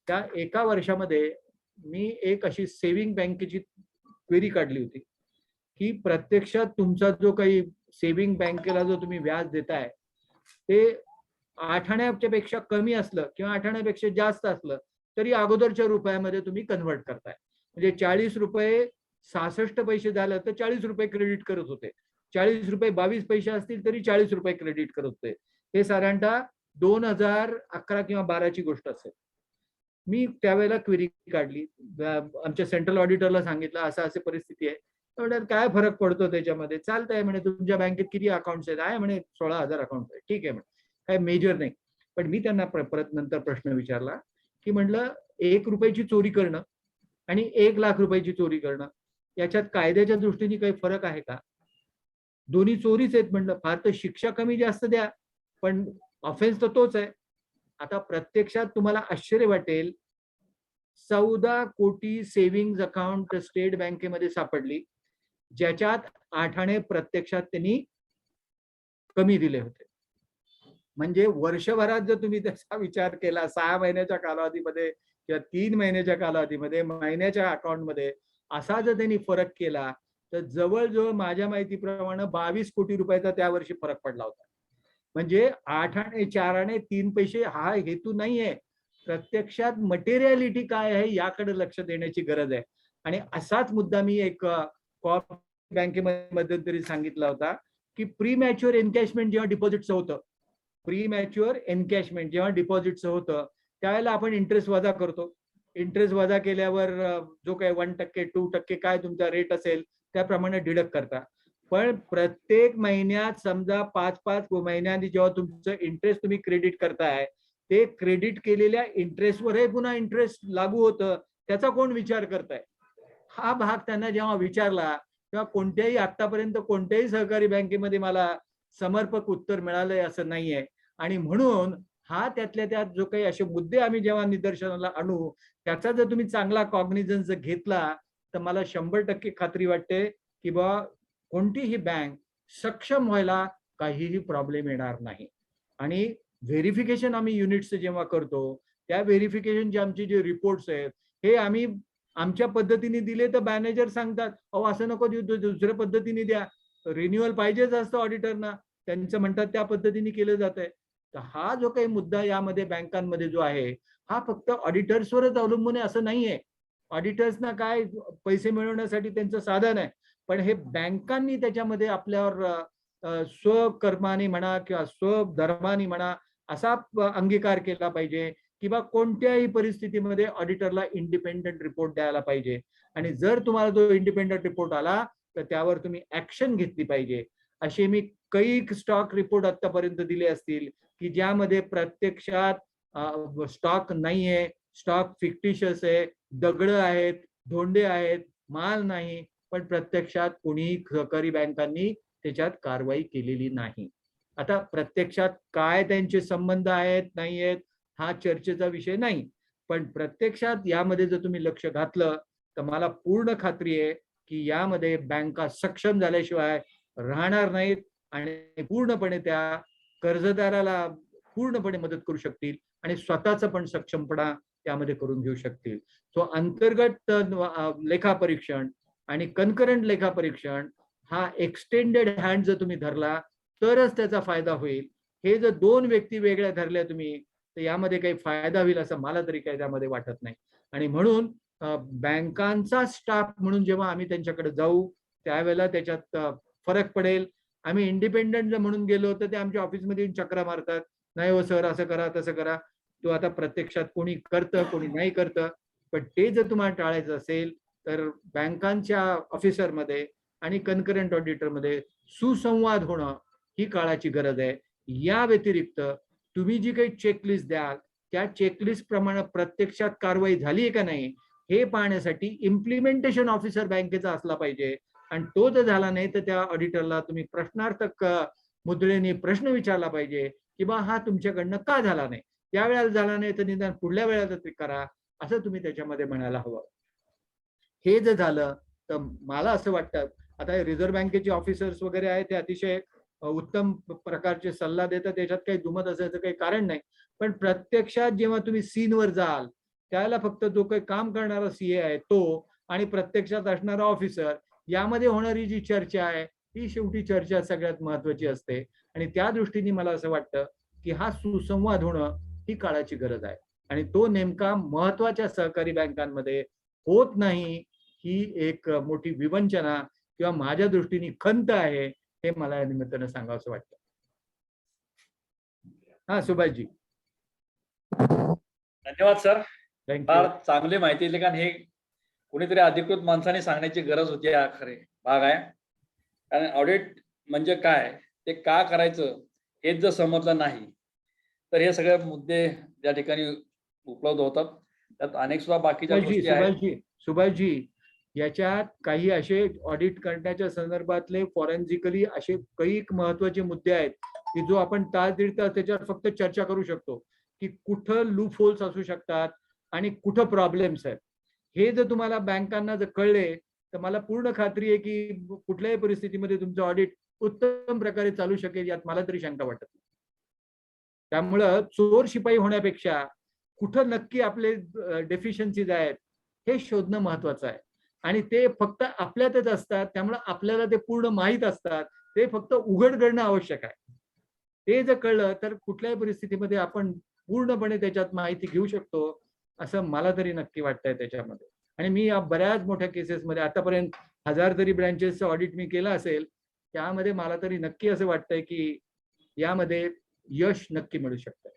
त्या एका वर्षामध्ये मी एक अशी सेव्हिंग बँकेची क्वेरी काढली होती की प्रत्यक्षात तुमचा जो काही सेव्हिंग बँकेला जो तुम्ही व्याज देताय ते 8 आण्याच्या पेक्षा कमी असलं किंवा 8 आण्यापेक्षा जास्त असलं तरी अगोदरच्या रुपयामध्ये तुम्ही कन्व्हर्ट करताय. म्हणजे 40 रुपये 66 पैसे झालं तर 40 रुपये क्रेडिट करत होते, 40 रुपये 22 पैसे असतील तरी 40 रुपये क्रेडिट करत होते. हे साधारणतः 2011 किंवा 12 ची गोष्ट असेल. मी त्यावेळेला क्वेरी काढली, आमच्या सेंट्रल ऑडिटरला सांगितलं असं अशी परिस्थिती आहे. काय फरक पडतो त्याच्यामध्ये, चालतंय म्हणे तुमच्या बँकेत किती अकाउंट्स आहेत, आहे म्हणे 16,000 अकाउंट आहे, ठीक आहे म्हणे, काय मेजर नाही. पण मी त्यांना परत नंतर प्रश्न विचारला की म्हटलं 1 रुपयाची चोरी करणं आणि 1 लाख रुपयाची चोरी करणं याच्यात कायद्याच्या दृष्टीने काही फरक आहे का. दोन्ही चोरीच आहेत म्हटलं, फार तर शिक्षा कमी जास्त द्या पण ऑफेन्स तर तोच आहे. आता प्रत्यक्षात तुम्हाला आश्चर्य वाटेल 14 कोटी सेव्हिंग्ज अकाउंट स्टेट बँकेमध्ये सापडली ज्याच्यात 8 आणे प्रत्यक्षात त्यांनी कमी दिले होते. म्हणजे वर्षभरात जर तुम्ही त्याचा विचार केला 6 महिन्याच्या कालावधीमध्ये किंवा 3 महिन्याच्या कालावधीमध्ये महिन्याच्या अकाउंटमध्ये असा जर त्यांनी फरक केला तर जवळजवळ माझ्या माहितीप्रमाणे 22 कोटी रुपयाचा त्या वर्षी फरक पडला होता. म्हणजे 8 आणे 4 आणे 3 पैसे हा हेतू नाहीये. प्रत्यक्षात मटेरियलिटी काय आहे याकडे लक्ष देण्याची गरज आहे. आणि असाच मुद्दा मी एक बँकेमध्ये मध्यंतरी सांगितला होता की प्री मॅच्युअर एनकॅशमेंट जेव्हा डिपॉझिटचं होतं, प्री मॅच्युअर एनकॅशमेंट जेव्हा डिपॉझिटचं होतं त्यावेळेला आपण इंटरेस्ट वजा करतो. इंटरेस्ट वजा केल्यावर जो काही 1% 2% काय तुमचा रेट असेल त्याप्रमाणे डिडक्ट करता. पण प्रत्येक महिन्यात समजा 5-5 महिन्यांनी जेव्हा तुमचं इंटरेस्ट तुम्ही क्रेडिट करताय, ते क्रेडिट केलेल्या इंटरेस्टवरही पुन्हा इंटरेस्ट लागू होतं, त्याचा कोण विचार करताय? हा भाग त्यांना जेव्हा विचारला तेव्हा कोणत्याही आतापर्यंत कोणत्याही सहकारी बँकेमध्ये मला समर्पक उत्तर मिळालंय असं नाहीये. आणि म्हणून हा त्यातल्या त्यात जो काही असे मुद्दे आम्ही जेव्हा निदर्शनाला आणू, त्याचा जर तुम्ही चांगला कॉग्निझन्स घेतला तर मला 100% खात्री वाटते की बा कोणतीही बँक सक्षम व्हायला काहीही प्रॉब्लेम येणार नाही. आणि व्हेरिफिकेशन आम्ही युनिट्स जेव्हा करतो, त्या व्हेरिफिकेशनचे आमचे जे रिपोर्ट्स आहेत हे आम्ही आमच्या पद्धतीने दिले तर मॅनेजर सांगतात अहो असं नको देऊ, दुसऱ्या पद्धतीने द्या. रिन्युअल पाहिजेच असतं ऑडिटरना, त्यांचं म्हणतात त्या पद्धतीने केलं जात आहे. तर हा जो काही मुद्दा यामध्ये बँकांमध्ये जो आहे हा फक्त ऑडिटर्सवरच अवलंबून आहे असं नाहीये. ऑडिटर्सना काय पैसे मिळवण्यासाठी त्यांचं साधन आहे, पण हे बँकांनी त्याच्यामध्ये आपल्यावर स्वकर्माने म्हणा किंवा स्वधर्माने म्हणा असा अंगीकार केला पाहिजे की बा कोणत्याही परिस्थितीमध्ये ऑडिटरला इंडिपेंडंट रिपोर्ट द्यायला पाहिजे. आणि जर तुम्हाला जो इंडिपेंडंट रिपोर्ट आला तर त्यावर तुम्ही ऍक्शन घेतली पाहिजे. असे मी कैक स्टॉक रिपोर्ट आतापर्यंत दिले असतील की ज्यामध्ये प्रत्यक्षात स्टॉक नाहीये, स्टॉक फिक्टिशियस आहे, दगड आहेत, धोंडे आहेत, माल नाही, पण प्रत्यक्षात कोणीही सहकारी बँकांनी त्याच्यात कारवाई केलेली नाही. आता प्रत्यक्षात काय त्यांचे संबंध आहेत नाही आहेत हा चर्चेचा विषय नाही, पण प्रत्यक्षात यामध्ये जर तुम्ही लक्ष घातलं तर मला पूर्ण खात्री आहे की यामध्ये बँका सक्षम झाल्याशिवाय राहणार नाहीत आणि पूर्णपणे त्या कर्जदाराला पूर्णपणे मदत करू शकतील आणि स्वतःचा पण सक्षमपणा त्यामध्ये करून घेऊ शकतील. सो अंतर्गत लेखापरीक्षण आणि कन्करंट लेखापरीक्षण हा एक्सटेंडेड हँड जर तुम्ही धरला तरच त्याचा फायदा होईल. हे जर दोन व्यक्ती वेगळ्या धरल्या तुम्ही तर यामध्ये काही फायदा होईल असं मला तरी काही त्यामध्ये वाटत नाही. आणि म्हणून बँकांचा स्टाफ म्हणून जेव्हा आम्ही त्यांच्याकडे जाऊ त्यावेळेला त्याच्यात फरक पडेल. आम्ही इंडिपेंडंट म्हणून गेलो तर ते आमच्या ऑफिसमध्ये येऊन चक्रा मारतात, नाही हो सर असं करा तसं करा. तो आता प्रत्यक्षात कोणी करतं कोणी नाही करतं, पण ते जर तुम्हाला टाळायचं असेल तर बँकांच्या ऑफिसरमध्ये आणि कन्करंट ऑडिटरमध्ये सुसंवाद होणं ही काळाची गरज आहे. या व्यतिरिक्त तुम्ही जी काही चेकलिस्ट द्याल त्या चेकलिस्ट प्रमाणे प्रत्यक्षात कारवाई झाली आहे का नाही हे पाहण्यासाठी इम्प्लिमेंटेशन ऑफिसर बँकेचा असला पाहिजे. आणि तो जर झाला नाही तर त्या ऑडिटरला तुम्ही प्रश्नार्थक मुद्रेने प्रश्न विचारला पाहिजे की बा हा तुमच्याकडनं का झाला नाही, त्या वेळेला झाला नाही तर निदान पुढल्या वेळेला तरी करा असं तुम्ही त्याच्यामध्ये म्हणायला हवं. हे जर झालं तर मला असं वाटतं आता रिझर्व्ह बँकेचे ऑफिसर्स वगैरे आहेत ते अतिशय उत्तम प्रकारचे सल्ला देतात, त्याच्यात काही दुमत असायचं काही कारण नाही. पण प्रत्यक्षात जेव्हा तुम्ही सीनवर जाल त्याला फक्त जो काही काम करणारा सीए आहे तो आणि प्रत्यक्षात असणारा ऑफिसर यामध्ये होणारी जी चर्चा आहे ही शेवटी चर्चा सगळ्यात महत्वाची असते. आणि त्या दृष्टीने मला असं वाटतं की हा सुसंवाद होणं ही काळाची गरज आहे आणि तो नेमका महत्वाच्या सहकारी बँकांमध्ये होत नाही. ही एक मोठी विवंचना किंवा माझ्या दृष्टीने खंत आहे हे मला या निमित्तानं सांगावंसं वाटतं. हा सुभाषजी. धन्यवाद सर, थँक्यू. फार चांगली माहिती दिली. कारण हे कोणीतरी अधिकृत माणसाने सांगण्याची गरज होती. हा खरे भाग आहे. कारण ऑडिट म्हणजे काय, ते का करायचं हेच जर समजलं नाही तर हे सगळे मुद्दे त्या ठिकाणी उपलब्ध होतात. त्यात अनेक सुद्धा बाकीच्या गोष्टी आहेत. सुभाषजी याच्यात काही असे ऑडिट करण्याच्या संदर्भातले फॉरेन्सिकली असे काही महत्वाचे मुद्दे आहेत की जो आपण तास दीड तास त्याच्यावर फक्त चर्चा करू शकतो की कुठं लूप होल्स असू शकतात आणि कुठं प्रॉब्लेम्स आहेत. हे जर तुम्हाला बँकांना जर कळले तर मला पूर्ण खात्री आहे की कुठल्याही परिस्थितीमध्ये तुमचं ऑडिट उत्तम प्रकारे चालू शकेल यात मला तरी शंका वाटत नाही. त्यामुळं चोर शिपाई होण्यापेक्षा कुठं नक्की आपले डेफिशियन्सीज आहेत हे शोधणं महत्वाचं आहे. आणि ते फक्त आपल्यातच असतात त्यामुळे आपल्याला ते पूर्ण माहीत असतात. ते फक्त उघड करणं आवश्यक आहे. ते जर कळलं तर कुठल्याही परिस्थितीमध्ये आपण पूर्णपणे त्याच्यात माहिती घेऊ शकतो असं मला तरी नक्की वाटतंय त्याच्यामध्ये. आणि मी या बऱ्याच मोठ्या केसेसमध्ये आतापर्यंत 1000 तरी ब्रँचेसचं ऑडिट मी केलं असेल, त्यामध्ये मला तरी नक्की असं वाटतंय की यामध्ये यश नक्की मिळू शकतंय.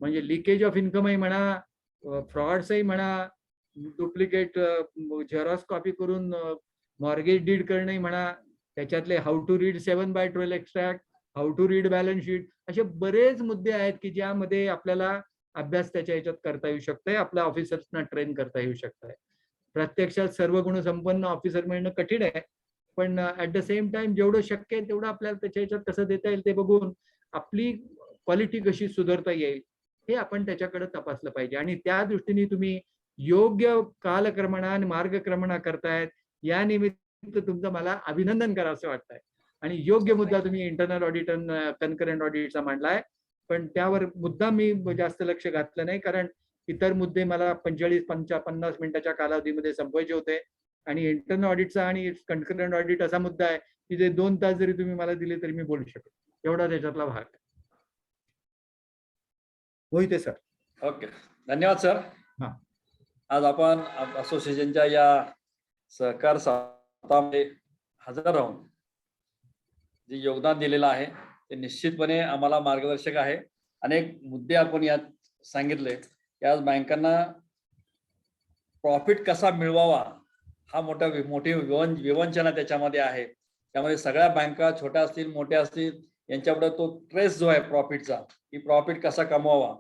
म्हणजे लिकेज ऑफ इन्कमही म्हणा फ्रॉड्सही म्हणा, डुप्लिकेट झेरॉक्स कॉपी करून मॉर्गेज डीड करणंही म्हणा, त्याच्यातले how to read 7/12 extract, how to read balance sheet, असे बरेच मुद्दे आहेत की ज्यामध्ये आपल्याला अभ्यास त्याच्या ह्याच्यात करता येऊ शकतंय, आपल्या ऑफिसर्सना ट्रेन करता येऊ शकतंय. प्रत्यक्षात सर्व गुणसंपन्न ऑफिसर मिळणं कठीण आहे, पण ऍट द सेम टाइम जेवढं शक्य आहे तेवढं आपल्याला त्याच्या ह्याच्यात कसं देता येईल ते बघून आपली क्वालिटी कशी सुधारता येईल हे आपण त्याच्याकडे तपासलं पाहिजे. आणि त्या दृष्टीने तुम्ही योग्य कालक्रमणा आणि मार्गक्रमणा करतायत, या निमित्त तुमचं मला अभिनंदन करावंसं वाटतंय. आणि योग्य मुद्दा तुम्ही इंटरनल ऑडिट आणि कन्करंट ऑडिटचा मांडलाय, पण त्यावर मुद्दा मी जास्त लक्ष घातलं नाही, कारण इतर मुद्दे मला 45-50 मिनिटाच्या कालावधीमध्ये संपवायचे होते. आणि इंटरनल ऑडिटचा आणि कन्करंट ऑडिट असा मुद्दा आहे की जे 2 तास जरी तुम्ही मला दिले तरी मी बोलू शकतो, एवढा त्याच्यातला भाग. मोहिते सर. ओके, धन्यवाद सर. हा. आज आपण असोसिएशनच्या या सहकार सप्ताहामध्ये हजर राहून जे योगदान दिलेलं आहे ते निश्चितपणे आम्हाला मार्गदर्शक आहे. अनेक मुद्दे आपण यात सांगितले की आज बँकांना प्रॉफिट कसा मिळवावा हा मोठी विवंचना त्याच्यामध्ये आहे. त्यामध्ये सगळ्या बँका छोट्या असतील मोठ्या असतील यांच्यापुढे तो ट्रेस जो आहे प्रॉफिटचा, की प्रॉफिट कसा कमवावा.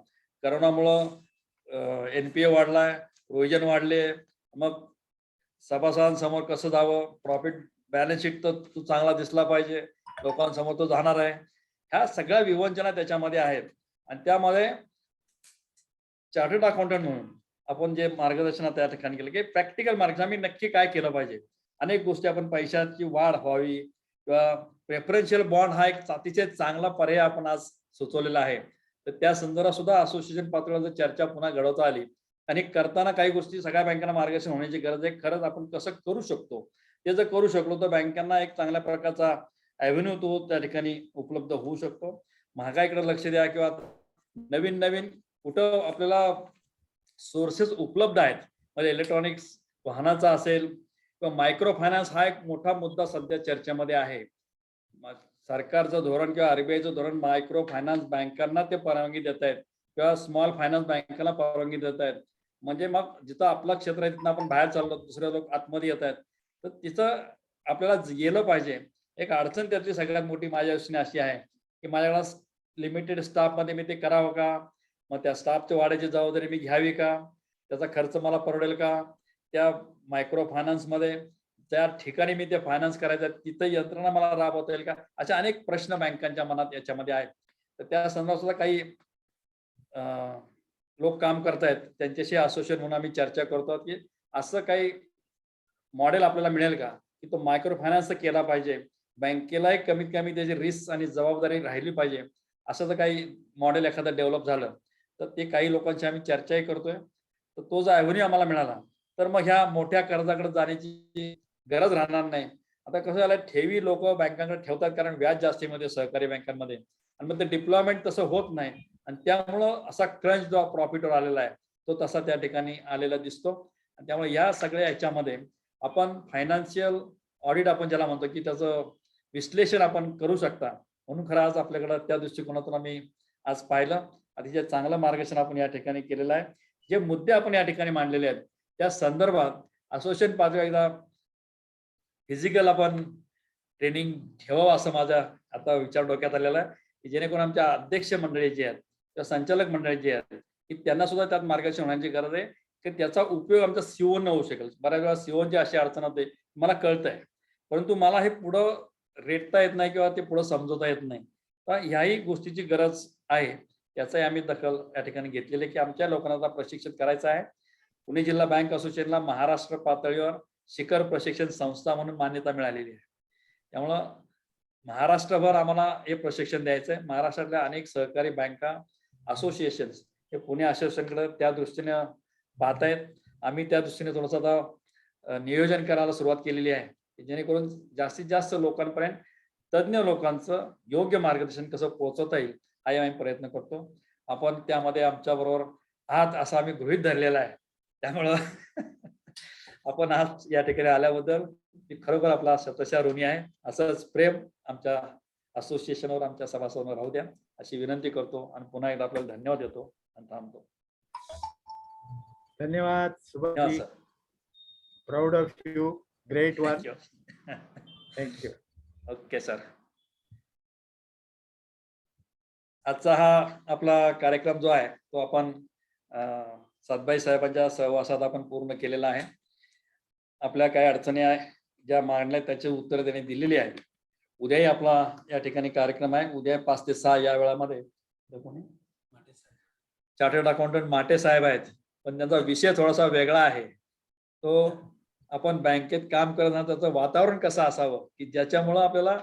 करोनामुळं NPA वाढलाय, प्रोव्हिजन वाढले, मग सभासदांसमोर कसं जावं, प्रॉफिट बॅलन्स शीट तर तो चांगला दिसला पाहिजे, लोकांसमोर तो जाणार आहे. ह्या सगळ्या विवंचना त्याच्यामध्ये आहेत. आणि त्यामध्ये चार्टर्ड अकाउंटंट म्हणून आपण जे मार्गदर्शन त्या ठिकाणी केलं की प्रॅक्टिकल मार्गदर्शन आम्ही नक्की काय केलं पाहिजे. अनेक गोष्टी आपण पैशाची वाढ व्हावी किंवा प्रेफरन्शियल बॉन्ड हा एक अतिशय चांगला पर्याय आपण आज सुचवलेला आहे. तर त्या संदर्भात सुद्धा असोसिएशन पातळीवर चर्चा पुन्हा घडवता आली. आणि करताना काही गोष्टी सगळ्या बँकांना मार्गदर्शन होण्याची गरज आहे. खरंच आपण कसं करू शकतो ते जर करू शकलो तर बँकांना एक चांगल्या प्रकारचा ॲव्हेन्यू तो त्या ठिकाणी उपलब्ध होऊ शकतो. महागाईकडे लक्ष द्या किंवा नवीन कुठं आपल्याला सोर्सेस उपलब्ध आहेत, म्हणजे इलेक्ट्रॉनिक्स वाहनाचा असेल किंवा मायक्रो फायनान्स हा एक मोठा मुद्दा सध्या चर्चेमध्ये आहे. सरकारचं धोरण किंवा RBIचं धोरण मायक्रो फायनान्स बँकांना ते परवानगी देत आहेत किंवा स्मॉल फायनान्स बँकांना परवानगी देत आहेत. म्हणजे मग जिथं आपलं क्षेत्र आहे तिथं आपण बाहेर चाललो, दुसरे लोक आतमध्ये येत आहेत, तर तिथं आपल्याला गेलं पाहिजे. एक अडचण त्यातली सगळ्यात मोठी माझ्या दृष्टीने अशी आहे की माझ्याकडे लिमिटेड स्टाफमध्ये मी ते करावं का, मग त्या स्टाफच्या वाढीची जबाबदारी मी घ्यावी का, त्याचा खर्च मला परवडेल का, त्या मायक्रो फायनान्समध्ये त्या ठिकाणी मी ते फायनान्स करायचं तिथं यंत्रणा मला राबवता येईल का, अशा अनेक प्रश्न बँकांच्या मनात याच्यामध्ये आहेत. तर त्या संदर्भात सुद्धा काही लोक काम करतायत, त्यांच्याशी असोसिएशन म्हणून आम्ही चर्चा करतो की असं काही मॉडेल आपल्याला मिळेल का की तो मायक्रो फायनान्स केला पाहिजे, बँकेलाही कमीत कमी त्याची रिस्क आणि जबाबदारी राहिली पाहिजे. असं जर काही मॉडेल एखादं डेव्हलप झालं तर ते काही लोकांशी आम्ही चर्चाही करतोय. तर तो जर ॲव्हेन्यू आम्हाला मिळाला तर मग ह्या मोठ्या कर्जाकडे जाण्याची गरज राहणार नाही. आता कसं झालं, ठेवी लोक बँकांकडे ठेवतात कारण व्याज जास्ती मध्ये सहकारी बँकांमध्ये, आणि मग ते डिप्लॉयमेंट तसं होत नाही. आणि त्यामुळं असा क्रंच जो प्रॉफिटवर आलेला आहे तो तसा त्या ठिकाणी आलेला दिसतो. आणि त्यामुळे या सगळ्या ह्याच्यामध्ये आपण फायनान्शियल ऑडिट आपण ज्याला म्हणतो की त्याचं विश्लेषण आपण करू शकता. म्हणून खरं आज आपल्याकडं त्या दृष्टिकोनातून आम्ही आज पाहिलं. अतिशय चांगलं मार्गदर्शन आपण या ठिकाणी केलेलं आहे. जे मुद्दे आपण या ठिकाणी मांडलेले आहेत त्या संदर्भात असोसिएशन पातळीवर एकदा फिजिकल आपण ट्रेनिंग ठेवावं असं माझा आता विचार डोक्यात आलेला आहे, की जेणेकरून आमच्या अध्यक्ष मंडळी जे आहेत किंवा संचालक मंडळी जे आहेत की त्यांना सुद्धा त्यात मार्गदर्शन होण्याची गरज आहे की त्याचा उपयोग आमच्या सीओना होऊ शकेल. बऱ्याच वेळा सीओची अशी अडचण होते, मला कळतंय परंतु मला हे पुढं रेटता येत नाही किंवा ते पुढं समजवता येत नाही. तर ह्याही गोष्टीची गरज आहे. याचाही आम्ही दखल या ठिकाणी घेतलेली की आमच्या लोकांना प्रशिक्षित करायचं आहे. पुणे जिल्हा बँक असोसिएशनला महाराष्ट्र पातळीवर शिखर प्रशिक्षण संस्था म्हणून मान्यता मिळालेली आहे. त्यामुळं महाराष्ट्रभर आम्हाला हे प्रशिक्षण द्यायचं आहे. महाराष्ट्रातल्या अनेक सहकारी बँका असोसिएशन्स हे पुणे असोसिएशनकडे त्या दृष्टीने पाहतायत. आम्ही त्या दृष्टीने थोडंसं आता नियोजन करायला सुरुवात केलेली आहे जेणेकरून जास्तीत जास्त लोकांपर्यंत तज्ज्ञ लोकांचं योग्य मार्गदर्शन कसं पोहोचवता येईल हाही आम्ही प्रयत्न करतो. आपण त्यामध्ये आमच्या बरोबर आहात असं आम्ही गृहीत धरलेला आहे. त्यामुळं आपण आज या ठिकाणी आल्याबद्दल खरोखर आपला शतशः ऋणी आहे. असंच प्रेम आमच्या असोसिएशनवर आमच्या सभासदांवर राहू द्या अशी विनंती करतो आणि पुन्हा एकदा आपल्याला धन्यवाद देतो आणि थांबतो. धन्यवाद या Subhash. Sir. Proud of you. Great one. Thank you. Thank you. Okay sir. आजचा हा आपला कार्यक्रम जो आहे तो आपण सातबाई साहेबांच्या सहवासात आपण पूर्ण केलेला आहे. आपल्या काही अडचणी आहे ज्या मांडल्या त्याचे उत्तर त्यांनी दिलेली आहे. उद्याही आपला या ठिकाणी कार्यक्रम आहे. उद्या 5 ते 6 या वेळामध्ये चार्टर्ड अकाउंटंट माटे साहेब आहेत, पण त्यांचा विषय थोडासा वेगळा आहे. तो आपण बँकेत काम करताना त्याचं वातावरण कसं असावं की ज्याच्यामुळं आपल्याला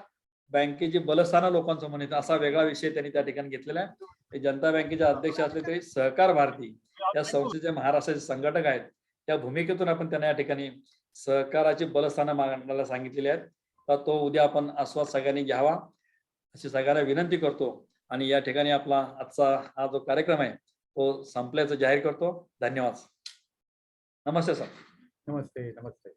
बँकेची बलस्थानं लोकांसमोर येतात असा वेगळा विषय त्यांनी त्या ठिकाणी घेतलेला आहे. ते जनता बँकेचे अध्यक्ष असले तरी सहकार भारती या संस्थेचे महाराष्ट्राचे संघटक आहेत. त्या भूमिकेतून आपण त्यांना या ठिकाणी सहकाराची बलस्थानं मांडायला सांगितलेली आहेत. तर तो उद्या आपण आस्वाद सगळ्यांनी घ्यावा अशी सगळ्यांना विनंती करतो. आणि या ठिकाणी आपला आजचा हा जो कार्यक्रम आहे तो संपल्याचं जाहीर करतो. धन्यवाद. नमस्ते सर. नमस्ते. नमस्ते.